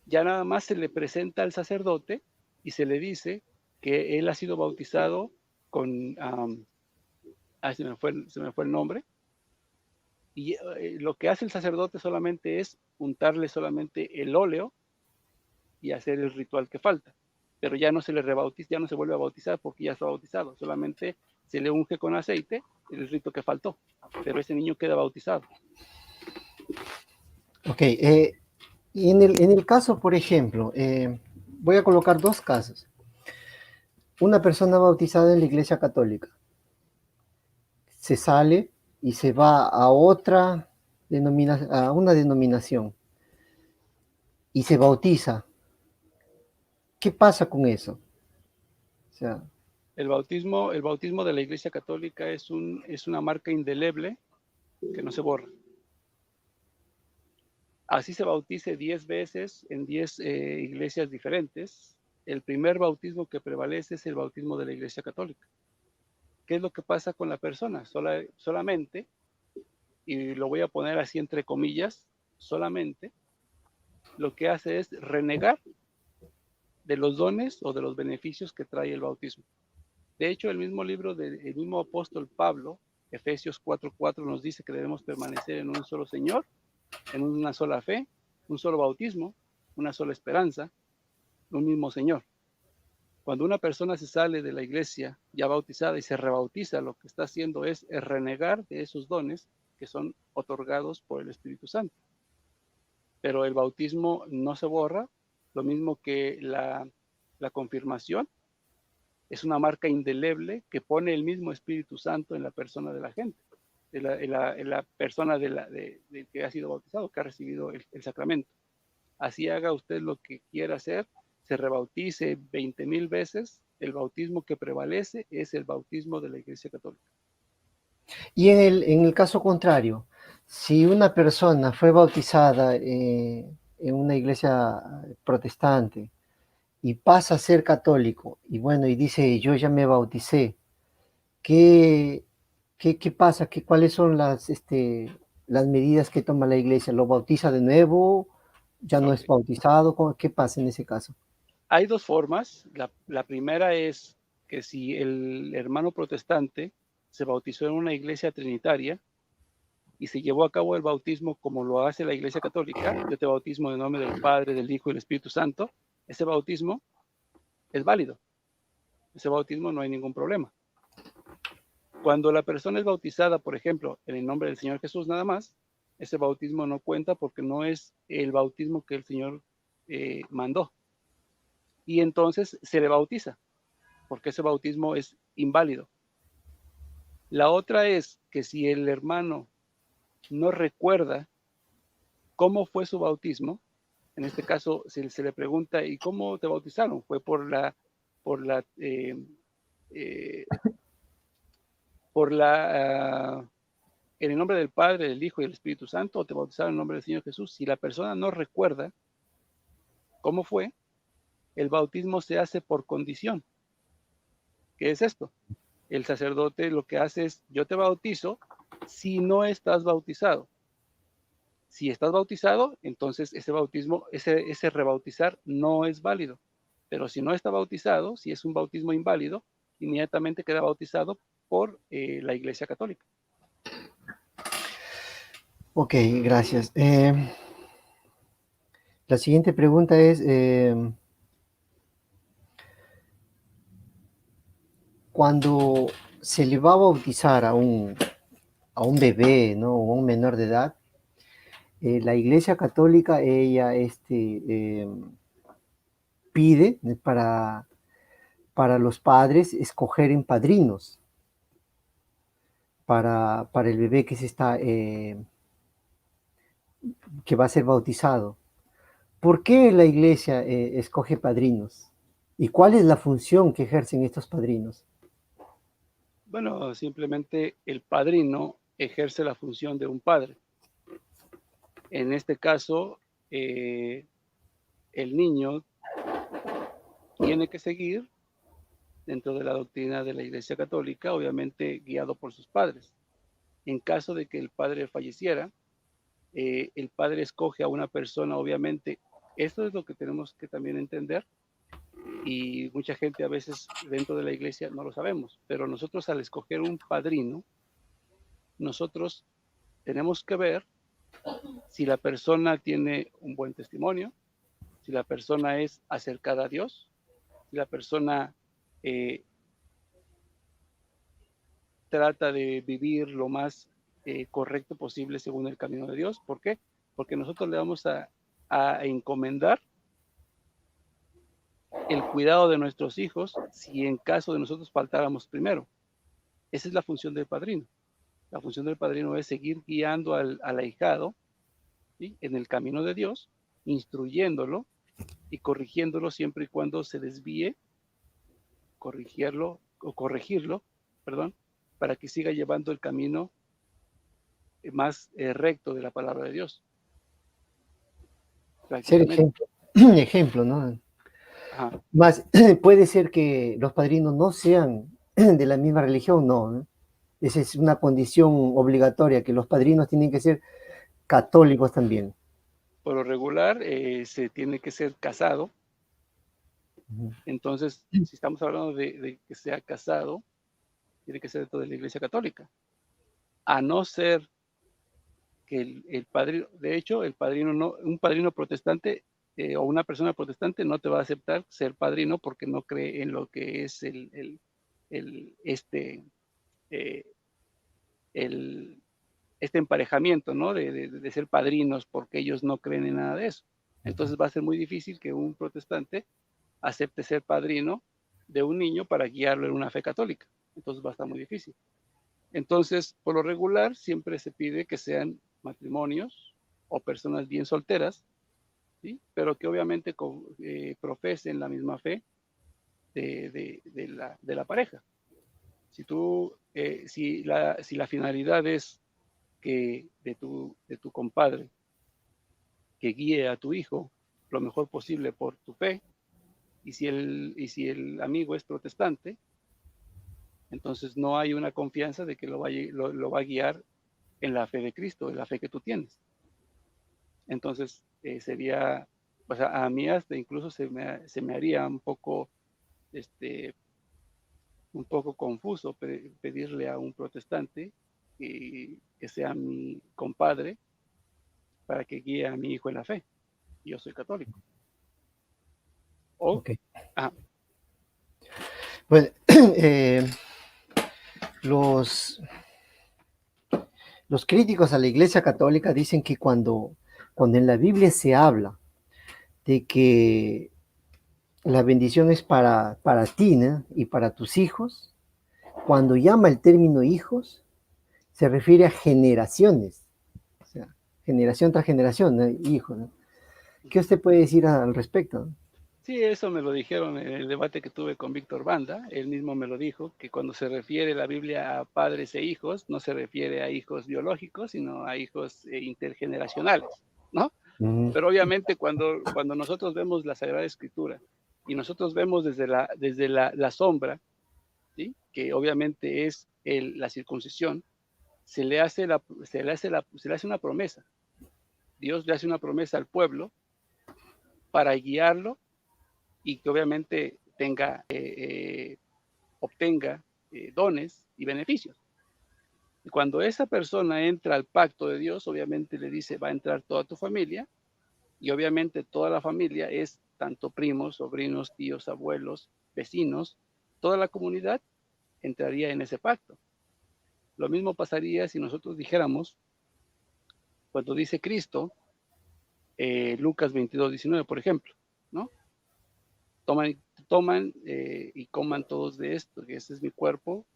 ya nada más se le presenta al sacerdote y se le dice que él ha sido bautizado con, se me fue el nombre, y lo que hace el sacerdote solamente es untarle solamente el óleo y hacer el ritual que falta, pero ya no se le rebautiza, ya no se vuelve a bautizar porque ya está bautizado, solamente se le unge con aceite el rito que faltó, pero ese niño queda bautizado. Ok, y en el caso, por ejemplo, voy a colocar dos casos. Una persona bautizada en la Iglesia Católica se sale y se va a otra a una denominación y se bautiza. ¿Qué pasa con eso? O sea, el bautismo de la Iglesia Católica es una marca indeleble que no se borra. Así se bautice 10 veces en 10 iglesias diferentes. El primer bautismo que prevalece es el bautismo de la Iglesia Católica. ¿Qué es lo que pasa con la persona? Solamente, y lo voy a poner así entre comillas, solamente lo que hace es renegar de los dones o de los beneficios que trae el bautismo. De hecho, el mismo libro del mismo apóstol Pablo, Efesios 4:4, nos dice que debemos permanecer en un solo Señor, en una sola fe, un solo bautismo, una sola esperanza, un mismo Señor. Cuando una persona se sale de la iglesia ya bautizada y se rebautiza, lo que está haciendo es renegar de esos dones que son otorgados por el Espíritu Santo. Pero el bautismo no se borra, lo mismo que la confirmación es una marca indeleble que pone el mismo Espíritu Santo en la persona de la gente, en la persona de que ha sido bautizado, que ha recibido el sacramento. Así haga usted lo que quiera hacer, se rebautice 20,000 veces, el bautismo que prevalece es el bautismo de la Iglesia Católica. y en el caso contrario, si una persona fue bautizada en una iglesia protestante y pasa a ser católico, y bueno, y dice, yo ya me bauticé, ¿qué, qué pasa? ¿Cuáles son las medidas que toma la iglesia? ¿Lo bautiza de nuevo? ¿Ya no es Okay. bautizado? ¿Qué pasa en ese caso? Hay dos formas. La primera es que si el hermano protestante se bautizó en una iglesia trinitaria y se llevó a cabo el bautismo como lo hace la Iglesia Católica, yo te bautismo en nombre del Padre, del Hijo y del Espíritu Santo, ese bautismo es válido. Ese bautismo no hay ningún problema. Cuando la persona es bautizada, por ejemplo, en el nombre del Señor Jesús nada más, ese bautismo no cuenta porque no es el bautismo que el Señor mandó. Y entonces se le bautiza, porque ese bautismo es inválido. La otra es que si el hermano no recuerda cómo fue su bautismo, en este caso se le pregunta, ¿y cómo te bautizaron? ¿Fue por la, eh, por la en el nombre del Padre, del Hijo y del Espíritu Santo, o te bautizaron en el nombre del Señor Jesús? Si la persona no recuerda cómo fue, el bautismo se hace por condición. ¿Qué es esto? El sacerdote lo que hace es, yo te bautizo si no estás bautizado. Si estás bautizado, entonces ese bautismo, ese rebautizar no es válido. Pero si no está bautizado, si es un bautismo inválido, inmediatamente queda bautizado por la Iglesia Católica. Ok, gracias. La siguiente pregunta es, cuando se le va a bautizar a un bebé, ¿no? O a un menor de edad, la Iglesia Católica, ella pide para los padres escoger en padrinos para el bebé que va a ser bautizado. ¿Por qué la Iglesia escoge padrinos? ¿Y cuál es la función que ejercen estos padrinos? Bueno, simplemente el padrino ejerce la función de un padre. En este caso, el niño tiene que seguir dentro de la doctrina de la Iglesia Católica, obviamente guiado por sus padres. En caso de que el padre falleciera, el padre escoge a una persona, obviamente. Esto es lo que tenemos que también entender, y mucha gente a veces dentro de la iglesia no lo sabemos, pero nosotros al escoger un padrino, nosotros tenemos que ver si la persona tiene un buen testimonio, si la persona es acercada a Dios, si la persona trata de vivir lo más correcto posible según el camino de Dios. ¿Por qué? Porque nosotros le vamos a encomendar el cuidado de nuestros hijos si en caso de nosotros faltáramos primero. Esa es la función del padrino. La función del padrino es seguir guiando al ahijado, ¿sí?, en el camino de Dios, instruyéndolo y corrigiéndolo siempre y cuando se desvíe, corregirlo, perdón, para que siga llevando el camino más recto de la palabra de Dios. Ser ejemplo, ejemplo, ¿no? Ajá. Más, puede ser que los padrinos no sean de la misma religión, no. Esa es una condición obligatoria, que los padrinos tienen que ser católicos también. Por lo regular, se tiene que ser casado. Entonces, si estamos hablando de que sea casado, tiene que ser dentro de la Iglesia Católica. A no ser que el padrino, de hecho, el padrino no, un padrino protestante o una persona protestante no te va a aceptar ser padrino porque no cree en lo que es este emparejamiento, ¿no? De ser padrinos, porque ellos no creen en nada de eso. Entonces va a ser muy difícil que un protestante acepte ser padrino de un niño para guiarlo en una fe católica. Entonces va a estar muy difícil. Entonces, por lo regular, siempre se pide que sean matrimonios o personas bien solteras, ¿sí?, pero que obviamente profesen la misma fe de la pareja. Si la finalidad es que de tu compadre que guíe a tu hijo lo mejor posible por tu fe, y si el amigo es protestante, entonces no hay una confianza de que lo va a guiar en la fe de Cristo, en la fe que tú tienes. Entonces sería, pues a mí hasta incluso se me haría un poco confuso pedirle a un protestante que sea mi compadre para que guíe a mi hijo en la fe. Yo soy católico. Okay. Ah, Bueno, los críticos a la Iglesia Católica dicen que cuando en la Biblia se habla de que la bendición es para ti, ¿no?, y para tus hijos, cuando llama el término hijos, se refiere a generaciones, o sea, generación tras generación, ¿no?, hijos, ¿no? ¿Qué usted puede decir al respecto? sí, eso me lo dijeron en el debate que tuve con Víctor Banda. Él mismo me lo dijo, que cuando se refiere la Biblia a padres e hijos, no se refiere a hijos biológicos, sino a hijos intergeneracionales, ¿no? Pero obviamente cuando nosotros vemos la Sagrada Escritura y nosotros vemos desde la sombra, ¿sí?, que obviamente es la circuncisión, se le hace una promesa. Dios le hace una promesa al pueblo para guiarlo y que obviamente obtenga dones y beneficios. Y cuando esa persona entra al pacto de Dios, obviamente le dice, va a entrar toda tu familia, y obviamente toda la familia es tanto primos, sobrinos, tíos, abuelos, vecinos, toda la comunidad entraría en ese pacto. Lo mismo pasaría si nosotros dijéramos, cuando dice Cristo, Lucas 22:19, por ejemplo, ¿no? Toman y coman todos de esto, que ese es mi cuerpo,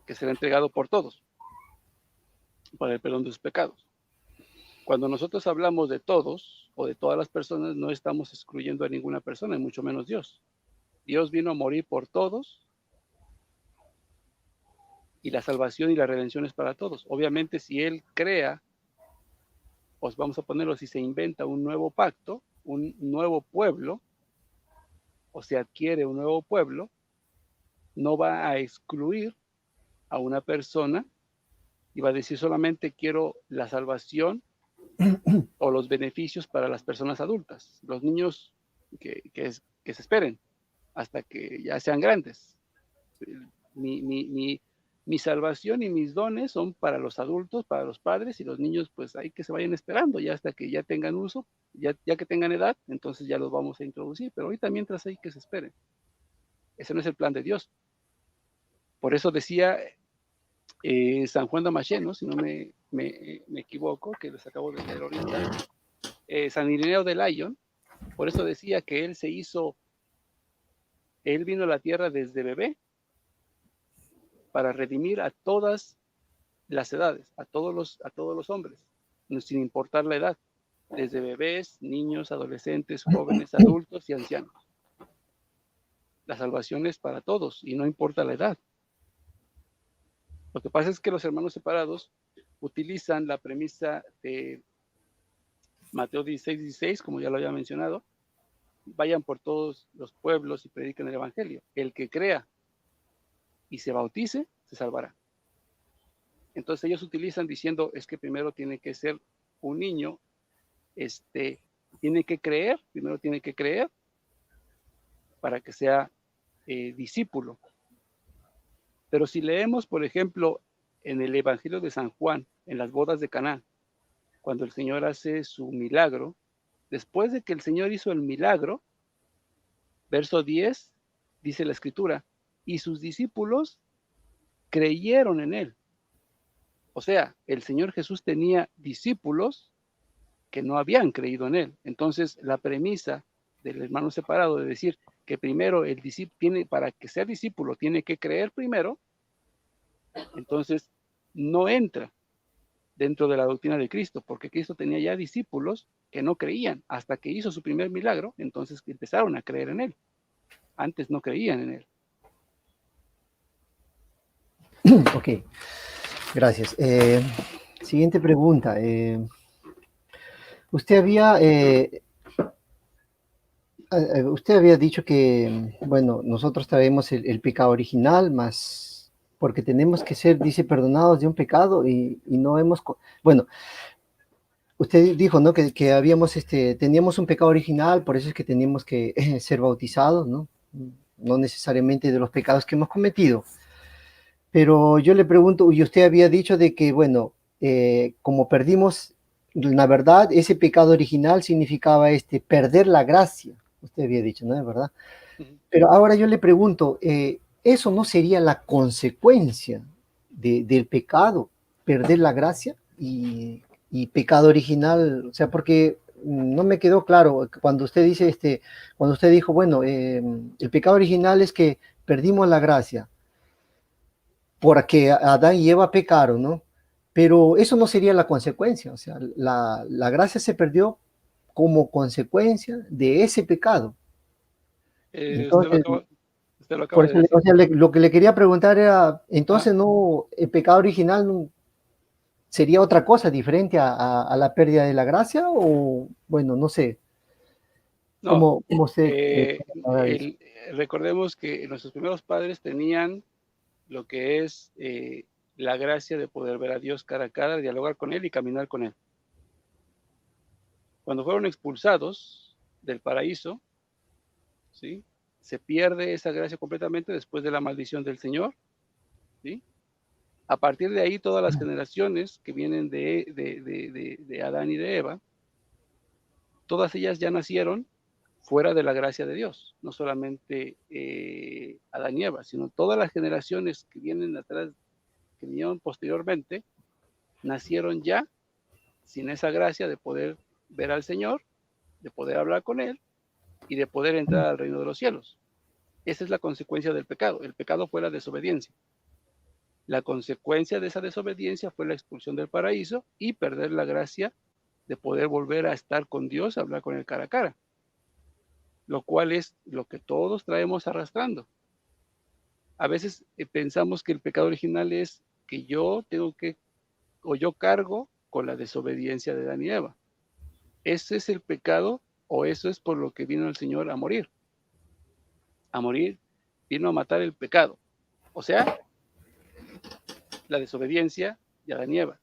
que será entregado por todos, para el perdón de sus pecados. Cuando nosotros hablamos de todos o de todas las personas, no estamos excluyendo a ninguna persona, y mucho menos Dios. Dios vino a morir por todos, y la salvación y la redención es para todos. Obviamente, si Él crea, pues vamos a ponerlo, si se inventa un nuevo pacto, un nuevo pueblo, o se adquiere un nuevo pueblo, no va a excluir a una persona y va a decir solamente quiero la salvación o los beneficios para las personas adultas, los niños que se esperen hasta que ya sean grandes. Mi salvación y mis dones son para los adultos, para los padres, y los niños pues hay que se vayan esperando ya hasta que ya tengan uso, ya que tengan edad, entonces ya los vamos a introducir, pero ahorita mientras hay que se esperen. Ese no es el plan de Dios. Por eso decía San Juan Damasceno, si no me equivoco, que les acabo de leer ahorita, San Ireneo de Lyon, por eso decía que él vino a la tierra desde bebé para redimir a todas las edades, a todos los hombres, sin importar la edad, desde bebés, niños, adolescentes, jóvenes, adultos y ancianos. La salvación es para todos y no importa la edad. Lo que pasa es que los hermanos separados utilizan la premisa de Mateo 16, como ya lo había mencionado, vayan por todos los pueblos y prediquen el evangelio. El que crea y se bautice, se salvará. Entonces ellos utilizan diciendo, es que primero tiene que ser un niño, primero tiene que creer para que sea discípulo. Pero si leemos, por ejemplo, en el Evangelio de San Juan, en las bodas de Caná, cuando el Señor hace su milagro, después de que el Señor hizo el milagro, verso 10, dice la Escritura, y sus discípulos creyeron en él. O sea, el Señor Jesús tenía discípulos que no habían creído en él. Entonces, la premisa del hermano separado de decir que primero el discípulo tiene, para que sea discípulo, tiene que creer primero, entonces no entra dentro de la doctrina de Cristo, porque Cristo tenía ya discípulos que no creían hasta que hizo su primer milagro, entonces empezaron a creer en él. Antes no creían en él. Ok, gracias. Siguiente pregunta. Usted había dicho que, bueno, nosotros traemos el pecado original, más porque tenemos que ser, dice, perdonados de un pecado y no hemos, bueno, usted dijo, ¿no? Que teníamos un pecado original, por eso es que teníamos que ser bautizados, ¿no? No necesariamente de los pecados que hemos cometido. Pero yo le pregunto, y usted había dicho de que, bueno, como perdimos la verdad, ese pecado original significaba perder la gracia. Usted había dicho, ¿no? ¿Es verdad? Pero ahora yo le pregunto, ¿eso no sería la consecuencia del pecado, perder la gracia y pecado original? O sea, porque no me quedó claro cuando usted dice, cuando usted dijo, bueno, el pecado original es que perdimos la gracia porque Adán y Eva pecaron, ¿no? Pero eso no sería la consecuencia, o sea, la gracia se perdió como consecuencia de ese pecado. Entonces, usted lo acaba por de eso, decir. o sea, lo que le quería preguntar era, entonces Ah, no, el pecado original no, sería otra cosa diferente a la pérdida de la gracia o, bueno, no sé, no, cómo usted puede eso. recordemos que nuestros primeros padres tenían lo que es la gracia de poder ver a Dios cara a cara, dialogar con Él y caminar con Él. Cuando fueron expulsados del paraíso, ¿sí? Se pierde esa gracia completamente después de la maldición del Señor, ¿sí? A partir de ahí, todas las generaciones que vienen de Adán y de Eva, todas ellas ya nacieron fuera de la gracia de Dios, no solamente Adán y Eva, sino todas las generaciones que vienen atrás, que vinieron posteriormente, nacieron ya sin esa gracia de poder ver al Señor, de poder hablar con Él y de poder entrar al reino de los cielos. Esa es la consecuencia del pecado. El pecado fue la desobediencia. La consecuencia de esa desobediencia fue la expulsión del paraíso y perder la gracia de poder volver a estar con Dios, a hablar con Él cara a cara, lo cual es lo que todos traemos arrastrando. A veces pensamos que el pecado original es que yo tengo que, o yo cargo con la desobediencia de Adán y Eva. Ese es el pecado o eso es por lo que vino el Señor a morir. A morir, vino a matar el pecado, o sea, la desobediencia y Adán y Eva.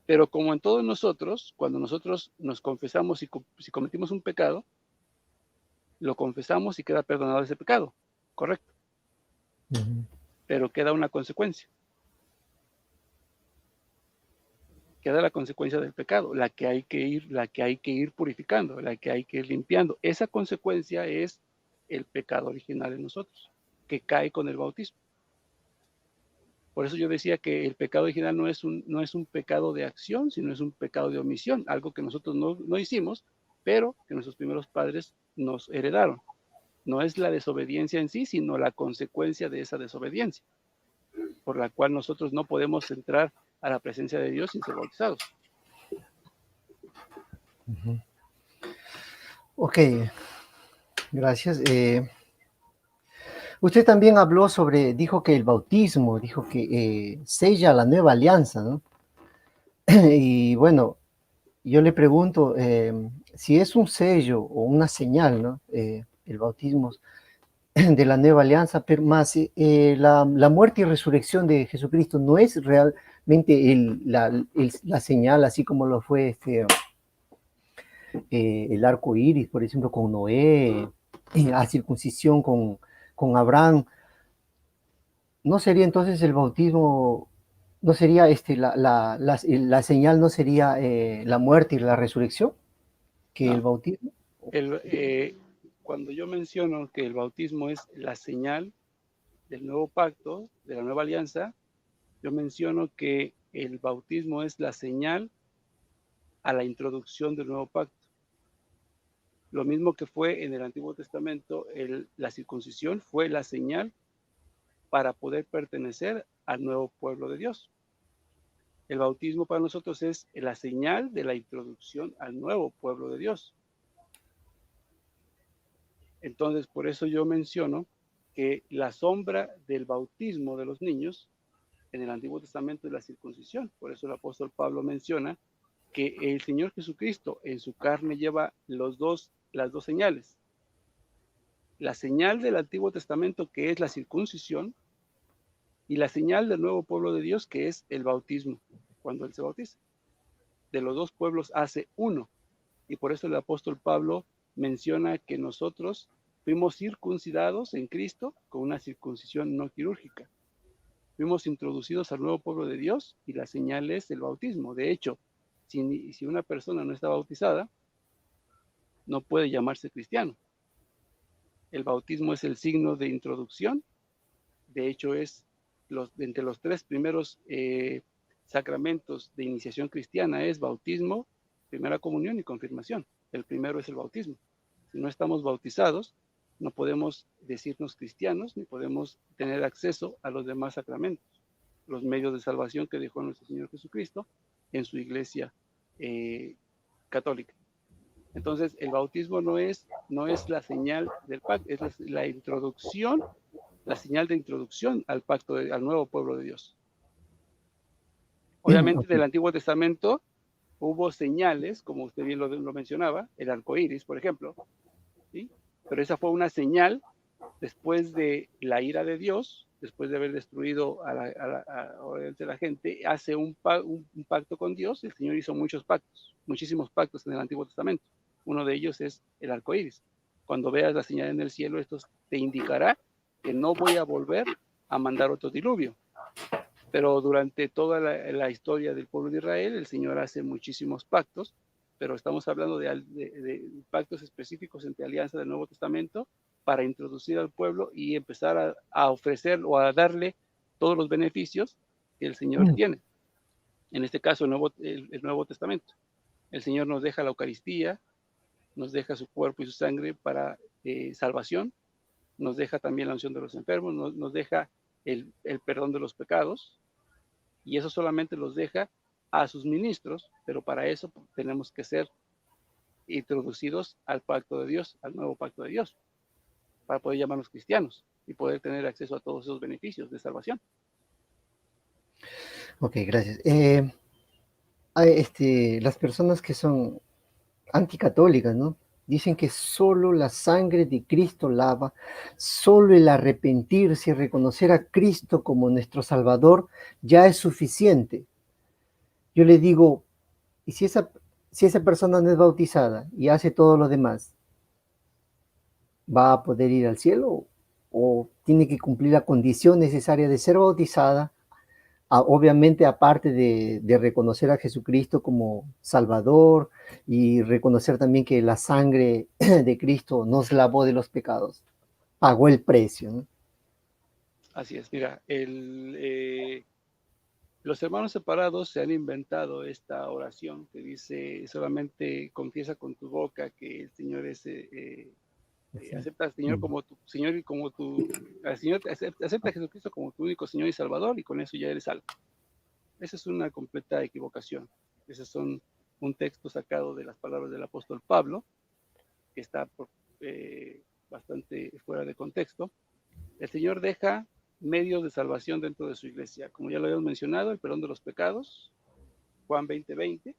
Pero como en todos nosotros, cuando nosotros nos confesamos y si cometimos un pecado, lo confesamos y queda perdonado ese pecado, correcto. Pero queda una consecuencia. Queda la consecuencia del pecado, la que hay que ir purificando, la que hay que ir limpiando. Esa consecuencia es el pecado original en nosotros, que cae con el bautismo. Por eso yo decía que el pecado original no es un pecado de acción, sino es un pecado de omisión, algo que nosotros no hicimos, pero que nuestros primeros padres nos heredaron. No es la desobediencia en sí, sino la consecuencia de esa desobediencia, por la cual nosotros no podemos entrar a la presencia de Dios sin ser bautizados. Ok, gracias. Usted también habló dijo que el bautismo, dijo que sella la nueva alianza, ¿no? Y bueno, yo le pregunto si es un sello o una señal, ¿no? El bautismo de la nueva alianza, pero más la muerte y resurrección de Jesucristo no es realmente la señal, así como lo fue el arco iris, por ejemplo, con Noé, la circuncisión con Abraham. ¿No sería entonces el bautismo, no sería la señal, no sería la muerte y la resurrección que el No. bautismo? Cuando yo menciono que el bautismo es la señal del nuevo pacto, de la nueva alianza, yo menciono que el bautismo es la señal a la introducción del nuevo pacto. Lo mismo que fue en el Antiguo Testamento, la circuncisión fue la señal para poder pertenecer al nuevo pueblo de Dios. El bautismo para nosotros es la señal de la introducción al nuevo pueblo de Dios. Entonces, por eso yo menciono que la sombra del bautismo de los niños en el Antiguo Testamento es la circuncisión. Por eso el apóstol Pablo menciona que el Señor Jesucristo en su carne lleva las dos señales. La señal del Antiguo Testamento, que es la circuncisión, y la señal del nuevo pueblo de Dios, que es el bautismo, cuando Él se bautiza. De los dos pueblos hace uno. Y por eso el apóstol Pablo menciona que nosotros fuimos circuncidados en Cristo con una circuncisión no quirúrgica. Fuimos introducidos al nuevo pueblo de Dios y la señal es el bautismo. De hecho, si una persona no está bautizada, no puede llamarse cristiano. El bautismo es el signo de introducción. De hecho, es entre los tres primeros sacramentos de iniciación cristiana es bautismo, primera comunión y confirmación. El primero es el bautismo. Si no estamos bautizados, no podemos decirnos cristianos ni podemos tener acceso a los demás sacramentos, los medios de salvación que dejó nuestro Señor Jesucristo en su iglesia católica. Entonces, el bautismo no es la señal del pacto, es la introducción, la señal de introducción al pacto, al nuevo pueblo de Dios. Obviamente, Okay. del Antiguo Testamento hubo señales, como usted bien lo mencionaba, el arco iris, por ejemplo, ¿sí? Pero esa fue una señal después de la ira de Dios, después de haber destruido a la gente, hace un pacto con Dios. El Señor hizo muchos pactos, muchísimos pactos en el Antiguo Testamento. Uno de ellos es el arco iris. Cuando veas la señal en el cielo, esto te indicará que no voy a volver a mandar otro diluvio. Pero durante toda la historia del pueblo de Israel, el Señor hace muchísimos pactos, pero estamos hablando de pactos específicos entre alianza del Nuevo Testamento para introducir al pueblo y empezar a ofrecer o a darle todos los beneficios que el Señor tiene. En este caso, el Nuevo Testamento. El Señor nos deja la Eucaristía, nos deja su cuerpo y su sangre para salvación, nos deja también la unción de los enfermos, nos deja el perdón de los pecados, y eso solamente los deja a sus ministros, pero para eso tenemos que ser introducidos al pacto de Dios, al nuevo pacto de Dios, para poder llamarnos cristianos y poder tener acceso a todos esos beneficios de salvación. Ok, gracias. Las personas que son anticatólicas, ¿no? Dicen que solo la sangre de Cristo lava, solo el arrepentirse y reconocer a Cristo como nuestro Salvador ya es suficiente. Yo le digo, ¿y si esa persona no es bautizada y hace todo lo demás, va a poder ir al cielo? ¿O tiene que cumplir la condición necesaria de ser bautizada? Obviamente, aparte de reconocer a Jesucristo como Salvador y reconocer también que la sangre de Cristo nos lavó de los pecados, pagó el precio, ¿no? Así es, mira, los hermanos separados se han inventado esta oración que dice solamente confiesa con tu boca que el Señor es, acepta al Señor como tu Señor y como tu, al Señor, acepta a Jesucristo como tu único Señor y Salvador y con eso ya eres salvo. Esa es una completa equivocación. Ese es un texto sacado de las palabras del apóstol Pablo, que está bastante fuera de contexto. El Señor deja medios de salvación dentro de su iglesia. Como ya lo habíamos mencionado, el perdón de los pecados, Juan 20:20,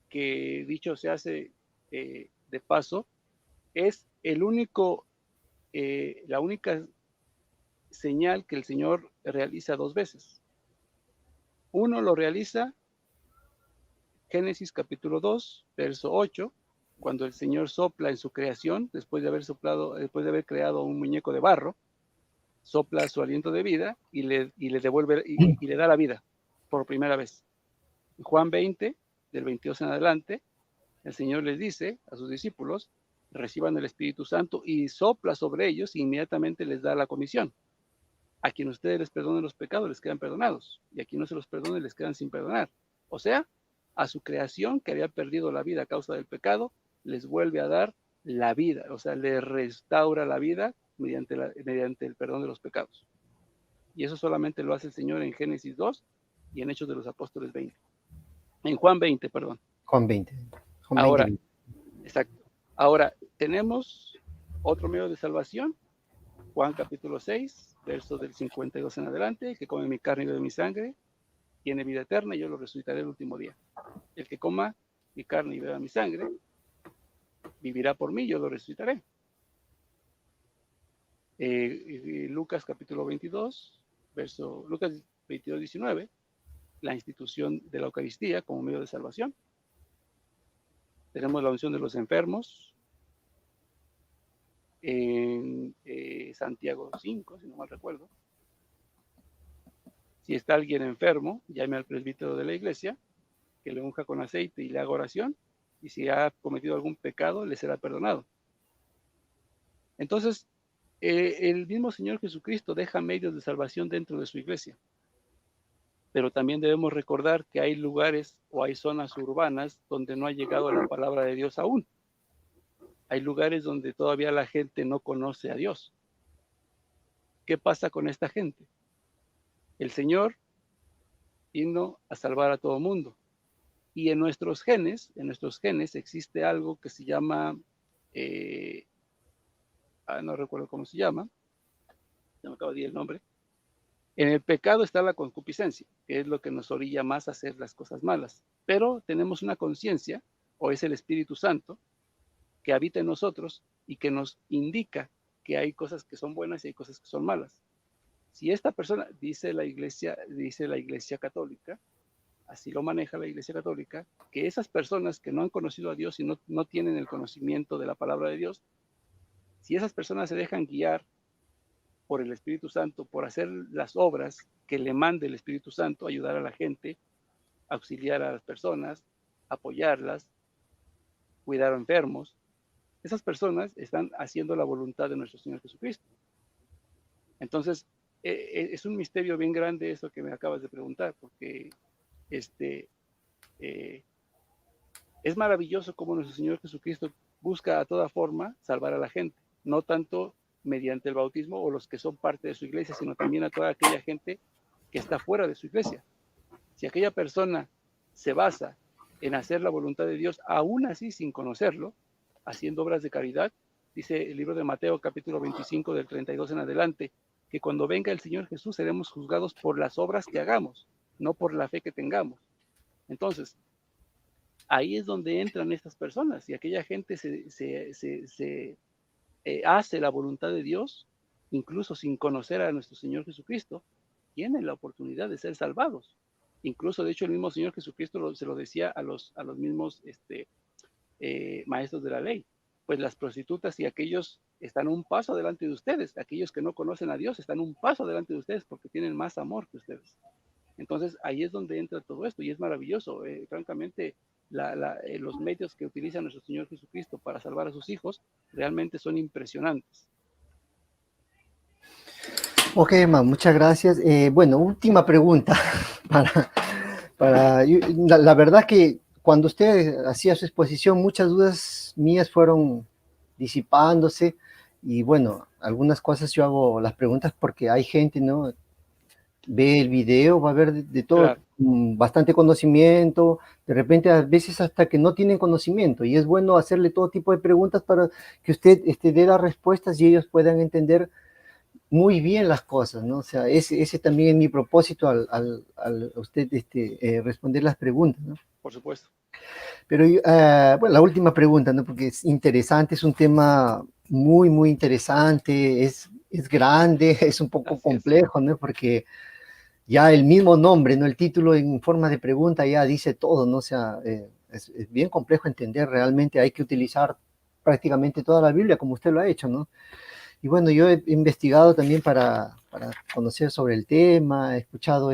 que dicho se hace de paso, es la única señal que el Señor realiza dos veces. Uno lo realiza Génesis capítulo 2, verso 8, cuando el Señor sopla en su creación, después de haber creado un muñeco de barro, sopla su aliento de vida y le devuelve y le da la vida por primera vez. En Juan 20, del 22 en adelante, el Señor les dice a sus discípulos, reciban el Espíritu Santo y sopla sobre ellos e inmediatamente les da la comisión. A quien ustedes les perdonen los pecados les quedan perdonados y a quien no se los perdone les quedan sin perdonar. O sea, a su creación que había perdido la vida a causa del pecado, les vuelve a dar la vida, o sea, le restaura la vida mediante el perdón de los pecados. Y eso solamente lo hace el Señor en Génesis 2 y en Hechos de los Apóstoles 20. En Juan 20, perdón. Juan 20. Juan Ahora, 20. exacto. Ahora, tenemos otro medio de salvación, Juan capítulo 6, versos del 52 en adelante, el que come mi carne y bebe mi sangre, tiene vida eterna y yo lo resucitaré el último día. El que coma mi carne y beba mi sangre, vivirá por mí, yo lo resucitaré. Lucas capítulo 22, Lucas 22, 19, la institución de la Eucaristía como medio de salvación. Tenemos la unción de los enfermos en Santiago 5, si no mal recuerdo. Si está alguien enfermo, llame al presbítero de la iglesia, que le unja con aceite y le haga oración, y si ha cometido algún pecado, le será perdonado. Entonces, el mismo Señor Jesucristo deja medios de salvación dentro de su iglesia. Pero también debemos recordar que hay lugares o hay zonas urbanas donde no ha llegado la palabra de Dios aún. Hay lugares donde todavía la gente no conoce a Dios. ¿Qué pasa con esta gente? El Señor vino a salvar a todo mundo. Y en nuestros genes existe algo que se llama, no recuerdo cómo se llama, no me acabo de decir el nombre. En el pecado está la concupiscencia, que es lo que nos orilla más a hacer las cosas malas. Pero tenemos una conciencia, o es el Espíritu Santo, que habita en nosotros y que nos indica que hay cosas que son buenas y hay cosas que son malas. Si esta persona, dice la Iglesia Católica, así lo maneja la Iglesia Católica, que esas personas que no han conocido a Dios y no tienen el conocimiento de la palabra de Dios, si esas personas se dejan guiar por el Espíritu Santo, por hacer las obras que le mande el Espíritu Santo, ayudar a la gente, auxiliar a las personas, apoyarlas, cuidar a enfermos, esas personas están haciendo la voluntad de nuestro Señor Jesucristo. Entonces, es un misterio bien grande eso que me acabas de preguntar, porque es maravilloso cómo nuestro Señor Jesucristo busca a toda forma salvar a la gente, no tanto mediante el bautismo o los que son parte de su iglesia, sino también a toda aquella gente que está fuera de su iglesia. Si aquella persona se basa en hacer la voluntad de Dios, aún así sin conocerlo, haciendo obras de caridad, dice el libro de Mateo capítulo 25 del 32 en adelante, que cuando venga el Señor Jesús seremos juzgados por las obras que hagamos, no por la fe que tengamos. Entonces, ahí es donde entran estas personas, y aquella gente hace la voluntad de Dios, incluso sin conocer a nuestro Señor Jesucristo, tienen la oportunidad de ser salvados. Incluso, de hecho, el mismo Señor Jesucristo se lo decía a los mismos maestros de la ley. Pues las prostitutas y aquellos están un paso adelante de ustedes. Aquellos que no conocen a Dios están un paso adelante de ustedes porque tienen más amor que ustedes. Entonces, ahí es donde entra todo esto y es maravilloso. Francamente, los medios que utiliza nuestro Señor Jesucristo para salvar a sus hijos realmente son impresionantes. Ok, hermano, muchas gracias. Bueno, última pregunta. La verdad que cuando usted hacía su exposición, muchas dudas mías fueron disipándose y bueno, algunas cosas yo hago las preguntas porque hay gente, ¿no? Ve el video, va a ver de todo, Claro. bastante conocimiento, de repente a veces hasta que no tienen conocimiento y es bueno hacerle todo tipo de preguntas para que usted dé las respuestas y ellos puedan entender muy bien las cosas, ¿no? O sea, ese también es mi propósito al usted responder las preguntas, ¿no? Por supuesto. Pero, bueno, la última pregunta, ¿no? Porque es interesante, es un tema muy, muy interesante, es grande, es un poco Así es. complejo, ¿no? Porque ya el mismo nombre, ¿no? El título en forma de pregunta ya dice todo, ¿no? O sea, es bien complejo entender, realmente hay que utilizar prácticamente toda la Biblia como usted lo ha hecho, ¿no? Y bueno, yo he investigado también para conocer sobre el tema, he escuchado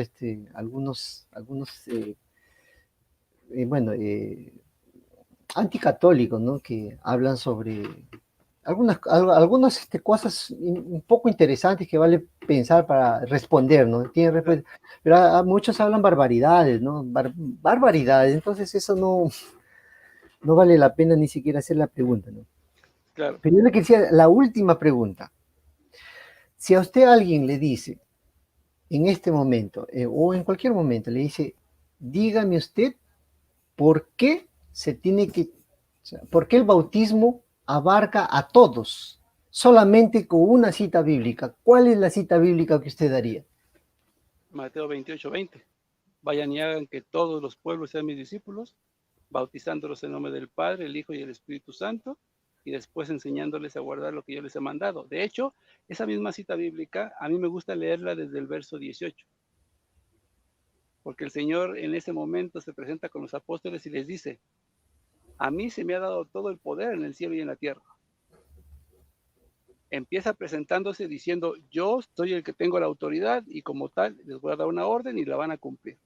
algunos bueno, anticatólicos, ¿no? Que hablan sobre algunas cosas un poco interesantes que vale pensar para responder, ¿no? Pero muchos hablan barbaridades, ¿no? Barbaridades, entonces eso no vale la pena ni siquiera hacer la pregunta, ¿no? Claro. Pero yo le quería la última pregunta. Si a usted alguien le dice, en este momento, o en cualquier momento, le dice, dígame usted por qué se tiene que, o sea, por qué el bautismo abarca a todos, solamente con una cita bíblica. ¿Cuál es la cita bíblica que usted daría? Mateo 28:20. Vayan y hagan que todos los pueblos sean mis discípulos, bautizándolos en nombre del Padre, el Hijo y el Espíritu Santo, y después enseñándoles a guardar lo que yo les he mandado. De hecho, esa misma cita bíblica, a mí me gusta leerla desde el verso 18, porque el Señor en ese momento se presenta con los apóstoles y les dice, a mí se me ha dado todo el poder en el cielo y en la tierra. Empieza presentándose diciendo, yo soy el que tengo la autoridad y como tal les voy a dar una orden y la van a cumplir.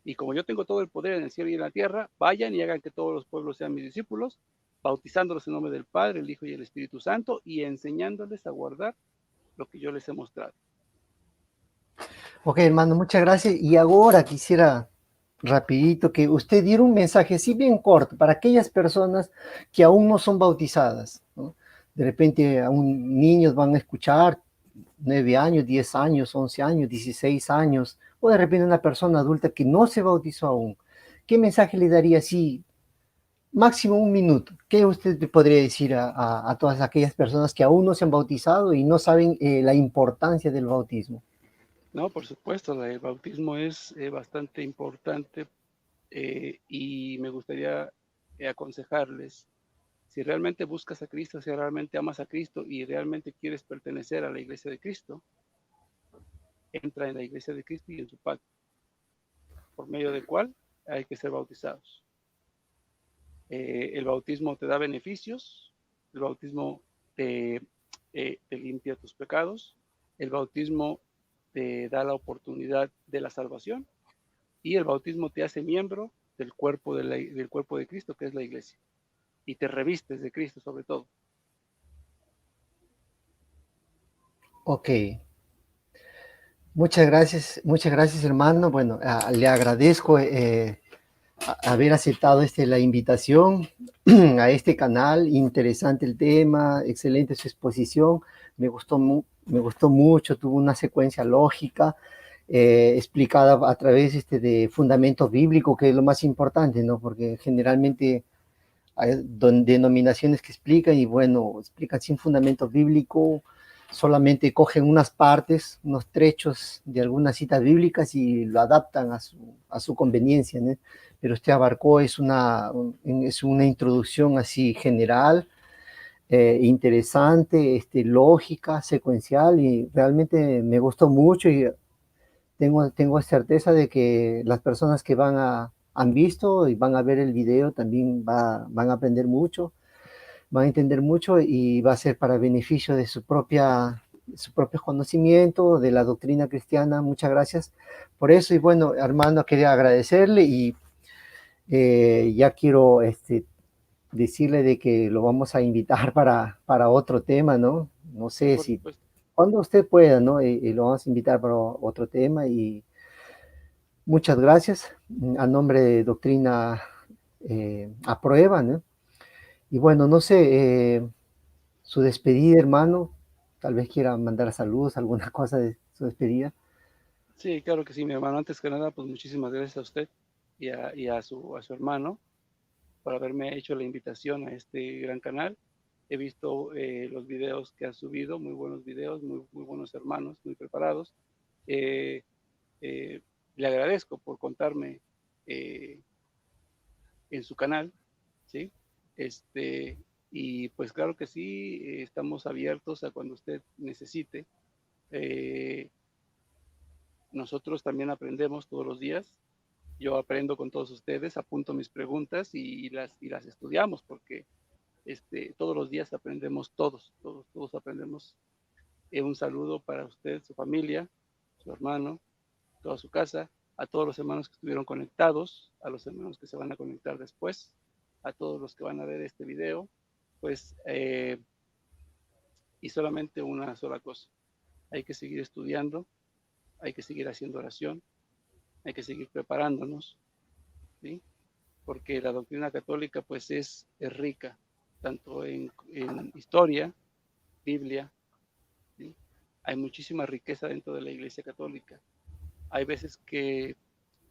Y como yo tengo todo el poder en el cielo y en la tierra, vayan y hagan que todos los pueblos sean mis discípulos, bautizándolos en nombre del Padre, el Hijo y el Espíritu Santo, y enseñándoles a guardar lo que yo les he mostrado. Ok, hermano, muchas gracias. Y ahora quisiera rapidito que usted diera un mensaje así bien corto para aquellas personas que aún no son bautizadas, ¿no? De repente aún niños van a escuchar 9 años, 10 años, 11 años, 16 años, o de repente una persona adulta que no se bautizó aún. ¿Qué mensaje le daría así? Máximo un minuto. ¿Qué usted le podría decir a todas aquellas personas que aún no se han bautizado y no saben la importancia del bautismo? No, por supuesto, el bautismo es bastante importante y me gustaría aconsejarles, si realmente buscas a Cristo, si realmente amas a Cristo y realmente quieres pertenecer a la iglesia de Cristo, entra en la iglesia de Cristo y en su pacto, por medio del cual hay que ser bautizados. El bautismo te da beneficios, el bautismo te limpia tus pecados, el bautismo te da la oportunidad de la salvación y el bautismo te hace miembro del cuerpo del cuerpo de Cristo, que es la iglesia, y te revistes de Cristo sobre todo. Ok, muchas gracias hermano. Bueno, le agradezco haber aceptado la invitación a este canal. Interesante el tema, excelente su exposición. Me gustó mucho, tuvo una secuencia lógica explicada a través de fundamentos bíblicos, que es lo más importante, ¿no? Porque generalmente hay denominaciones que explican y bueno, explican sin fundamento bíblico, solamente cogen unas partes, unos trechos de algunas citas bíblicas y lo adaptan a su conveniencia, ¿no? Pero usted abarcó, es una introducción así general, interesante, lógica, secuencial, y realmente me gustó mucho y tengo certeza de que las personas que han visto y van a ver el video también van a aprender mucho, van a entender mucho y va a ser para beneficio de su propio conocimiento de la doctrina cristiana. Muchas gracias por eso. Y bueno, Armando, quería agradecerle y ya quiero decirle de que lo vamos a invitar para otro tema, ¿no? No sé Por si supuesto. cuando usted pueda, ¿no? Y lo vamos a invitar para otro tema y muchas gracias a nombre de Doctrina Aprueba, ¿no? Y bueno, no sé, su despedida, hermano, tal vez quiera mandar saludos, alguna cosa de su despedida. Sí, claro que sí, mi hermano. Antes que nada, pues muchísimas gracias a usted y a su hermano por haberme hecho la invitación a este gran canal. He visto los videos que han subido, muy buenos videos, muy buenos hermanos, muy preparados. Eh, eh, Le agradezco por contarme eh, en su canal, ¿sí? Este, y pues claro que sí, estamos abiertos a cuando usted necesite. Eh, Nosotros también aprendemos todos los días. Yo aprendo con todos ustedes, apunto mis preguntas y las estudiamos porque todos los días aprendemos todos aprendemos. Un saludo para usted, su familia, su hermano, toda su casa, a todos los hermanos que estuvieron conectados, a los hermanos que se van a conectar después, a todos los que van a ver este video, pues, y solamente una sola cosa, hay que seguir estudiando, hay que seguir haciendo oración, hay que seguir preparándonos, ¿sí? Porque la doctrina católica pues es rica, tanto en historia, Biblia, ¿sí? Hay muchísima riqueza dentro de la Iglesia Católica. Hay veces que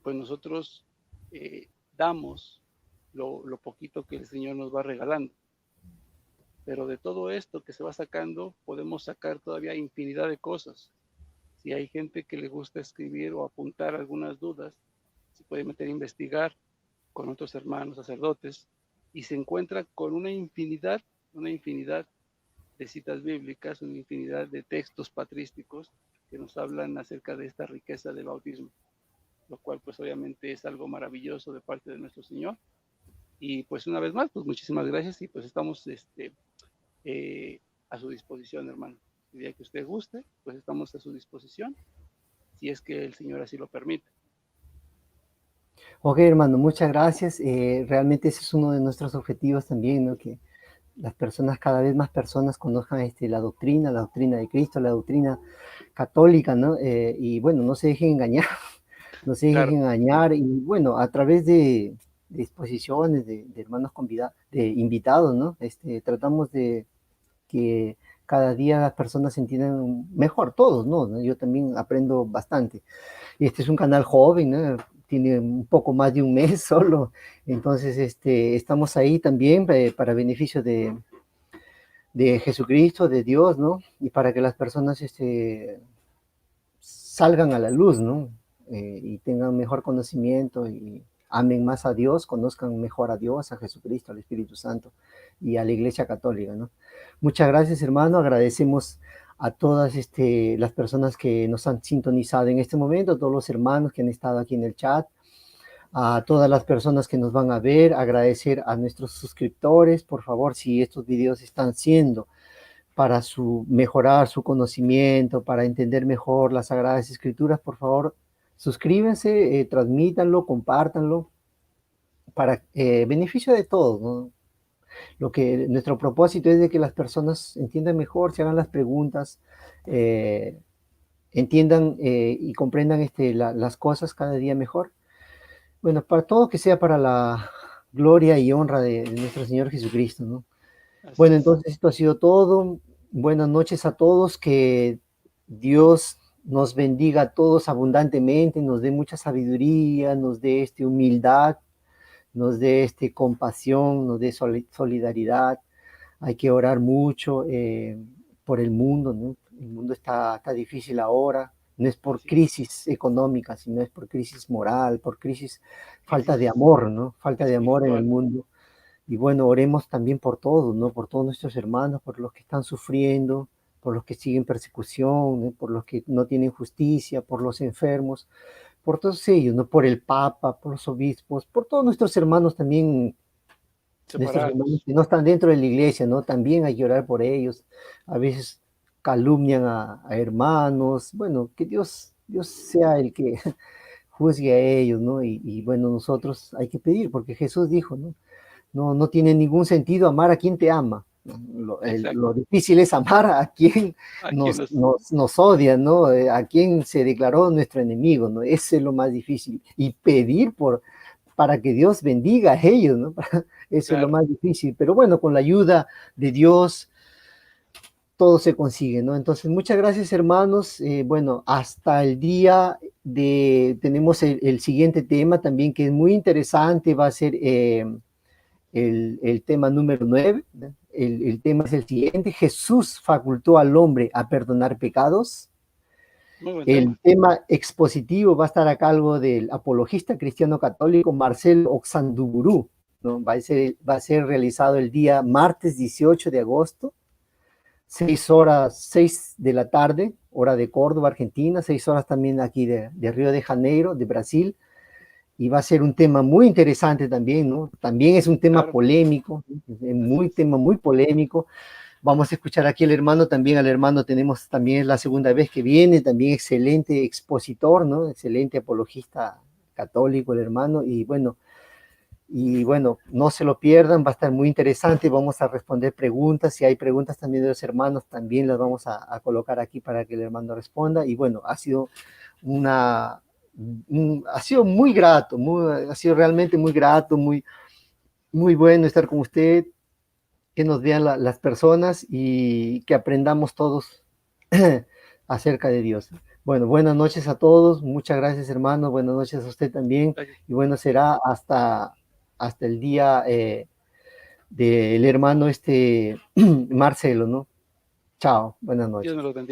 pues nosotros damos lo poquito que el Señor nos va regalando, pero de todo esto que se va sacando podemos sacar todavía infinidad de cosas. Si hay gente que le gusta escribir o apuntar algunas dudas, se puede meter a investigar con otros hermanos sacerdotes y se encuentra con una infinidad de citas bíblicas, una infinidad de textos patrísticos que nos hablan acerca de esta riqueza del bautismo, lo cual pues obviamente es algo maravilloso de parte de nuestro Señor. Y pues una vez más, pues muchísimas gracias y pues estamos eh, a su disposición, hermano. El día que usted guste, pues estamos a su disposición, si es que el Señor así lo permite. Ok, hermano, muchas gracias. Realmente ese es uno de nuestros objetivos también, ¿no? Que las personas, cada vez más personas conozcan la doctrina de Cristo, la doctrina católica, ¿no? Y bueno, no se dejen engañar, no se dejen Claro, engañar. Y bueno, a través de exposiciones, de hermanos de invitados, ¿no? Tratamos de que cada día las personas se entiendan mejor, todos, ¿no? Yo también aprendo bastante. Y este es un canal joven, ¿no? Tiene un poco más de un mes solo, entonces estamos ahí también para beneficio de Jesucristo, de Dios, ¿no? Y para que las personas salgan a la luz, ¿no? Y tengan mejor conocimiento y amen más a Dios, conozcan mejor a Dios, a Jesucristo, al Espíritu Santo y a la Iglesia Católica, ¿no? Muchas gracias, hermano. Agradecemos a todas las personas que nos han sintonizado en este momento, a todos los hermanos que han estado aquí en el chat, a todas las personas que nos van a ver, agradecer a nuestros suscriptores. Por favor, si estos videos están siendo para mejorar su conocimiento, para entender mejor las Sagradas Escrituras, por favor, suscríbanse, transmítanlo, compártanlo, para beneficio de todos, ¿no? Nuestro propósito es de que las personas entiendan mejor, se hagan las preguntas, eh, entiendan y comprendan las cosas cada día mejor. Bueno, para todo que sea para la gloria y honra de nuestro Señor Jesucristo, ¿no? así Bueno, es. entonces esto ha sido todo. Buenas noches a todos. Que Dios nos bendiga a todos abundantemente, nos dé mucha sabiduría, nos dé humildad, nos dé compasión, nos dé solidaridad. Hay que orar mucho por el mundo, ¿no? El mundo está difícil ahora. No es por Así es. crisis económica, sino es por crisis moral, por crisis, falta de Crisis amor, ¿no? Falta de amor en el espiritual. mundo. Y bueno, oremos también por todos, ¿no? Por todos nuestros hermanos, por los que están sufriendo, por los que siguen persecución, ¿no? Por los que no tienen justicia, por los enfermos, por todos ellos, ¿no? Por el Papa, por los obispos, por todos nuestros hermanos también, nuestros hermanos Separados. que no están dentro de la iglesia, ¿no? También hay que orar por ellos. A veces calumnian a hermanos. Bueno, que Dios sea el que juzgue a ellos, ¿no? Y bueno, nosotros hay que pedir, porque Jesús dijo, ¿no? No tiene ningún sentido amar a quien te ama. Lo Exacto. difícil es amar a quien Aquí nos, nos odia, ¿no? A quien se declaró nuestro enemigo, ¿no? Ese es lo más difícil. Y pedir para que Dios bendiga a ellos, ¿no? Eso es lo claro, más difícil. Pero bueno, con la ayuda de Dios todo se consigue, ¿no? Entonces, muchas gracias, hermanos. Bueno, hasta el día tenemos el siguiente tema también que es muy interesante, va a ser el tema número 9. El tema es el siguiente: Jesús facultó al hombre a perdonar pecados. muy buen El tema. tema expositivo va a estar a cargo del apologista cristiano católico Marcelo Oxandurú, ¿no? Va a ser realizado el día martes 18 de agosto, 6 de la tarde, hora de Córdoba, Argentina, 6 también aquí de Río de Janeiro, de Brasil. Y va a ser un tema muy interesante también, ¿no? También es un tema Claro, polémico, así es. tema muy polémico. Vamos a escuchar aquí al hermano tenemos también, es la segunda vez que viene, también excelente expositor, ¿no? Excelente apologista católico el hermano, y bueno, no se lo pierdan, va a estar muy interesante, vamos a responder preguntas, si hay preguntas también de los hermanos, también las vamos a colocar aquí para que el hermano responda, y bueno, una, ha sido muy grato, ha sido realmente muy grato, muy bueno estar con usted, que nos vean las personas y que aprendamos todos acerca de Dios. Bueno, buenas noches a todos, muchas gracias hermano, buenas noches a usted también, Gracias. y bueno, será hasta el día del hermano Marcelo, ¿no? Chao, buenas Dios noches. me los bendiga.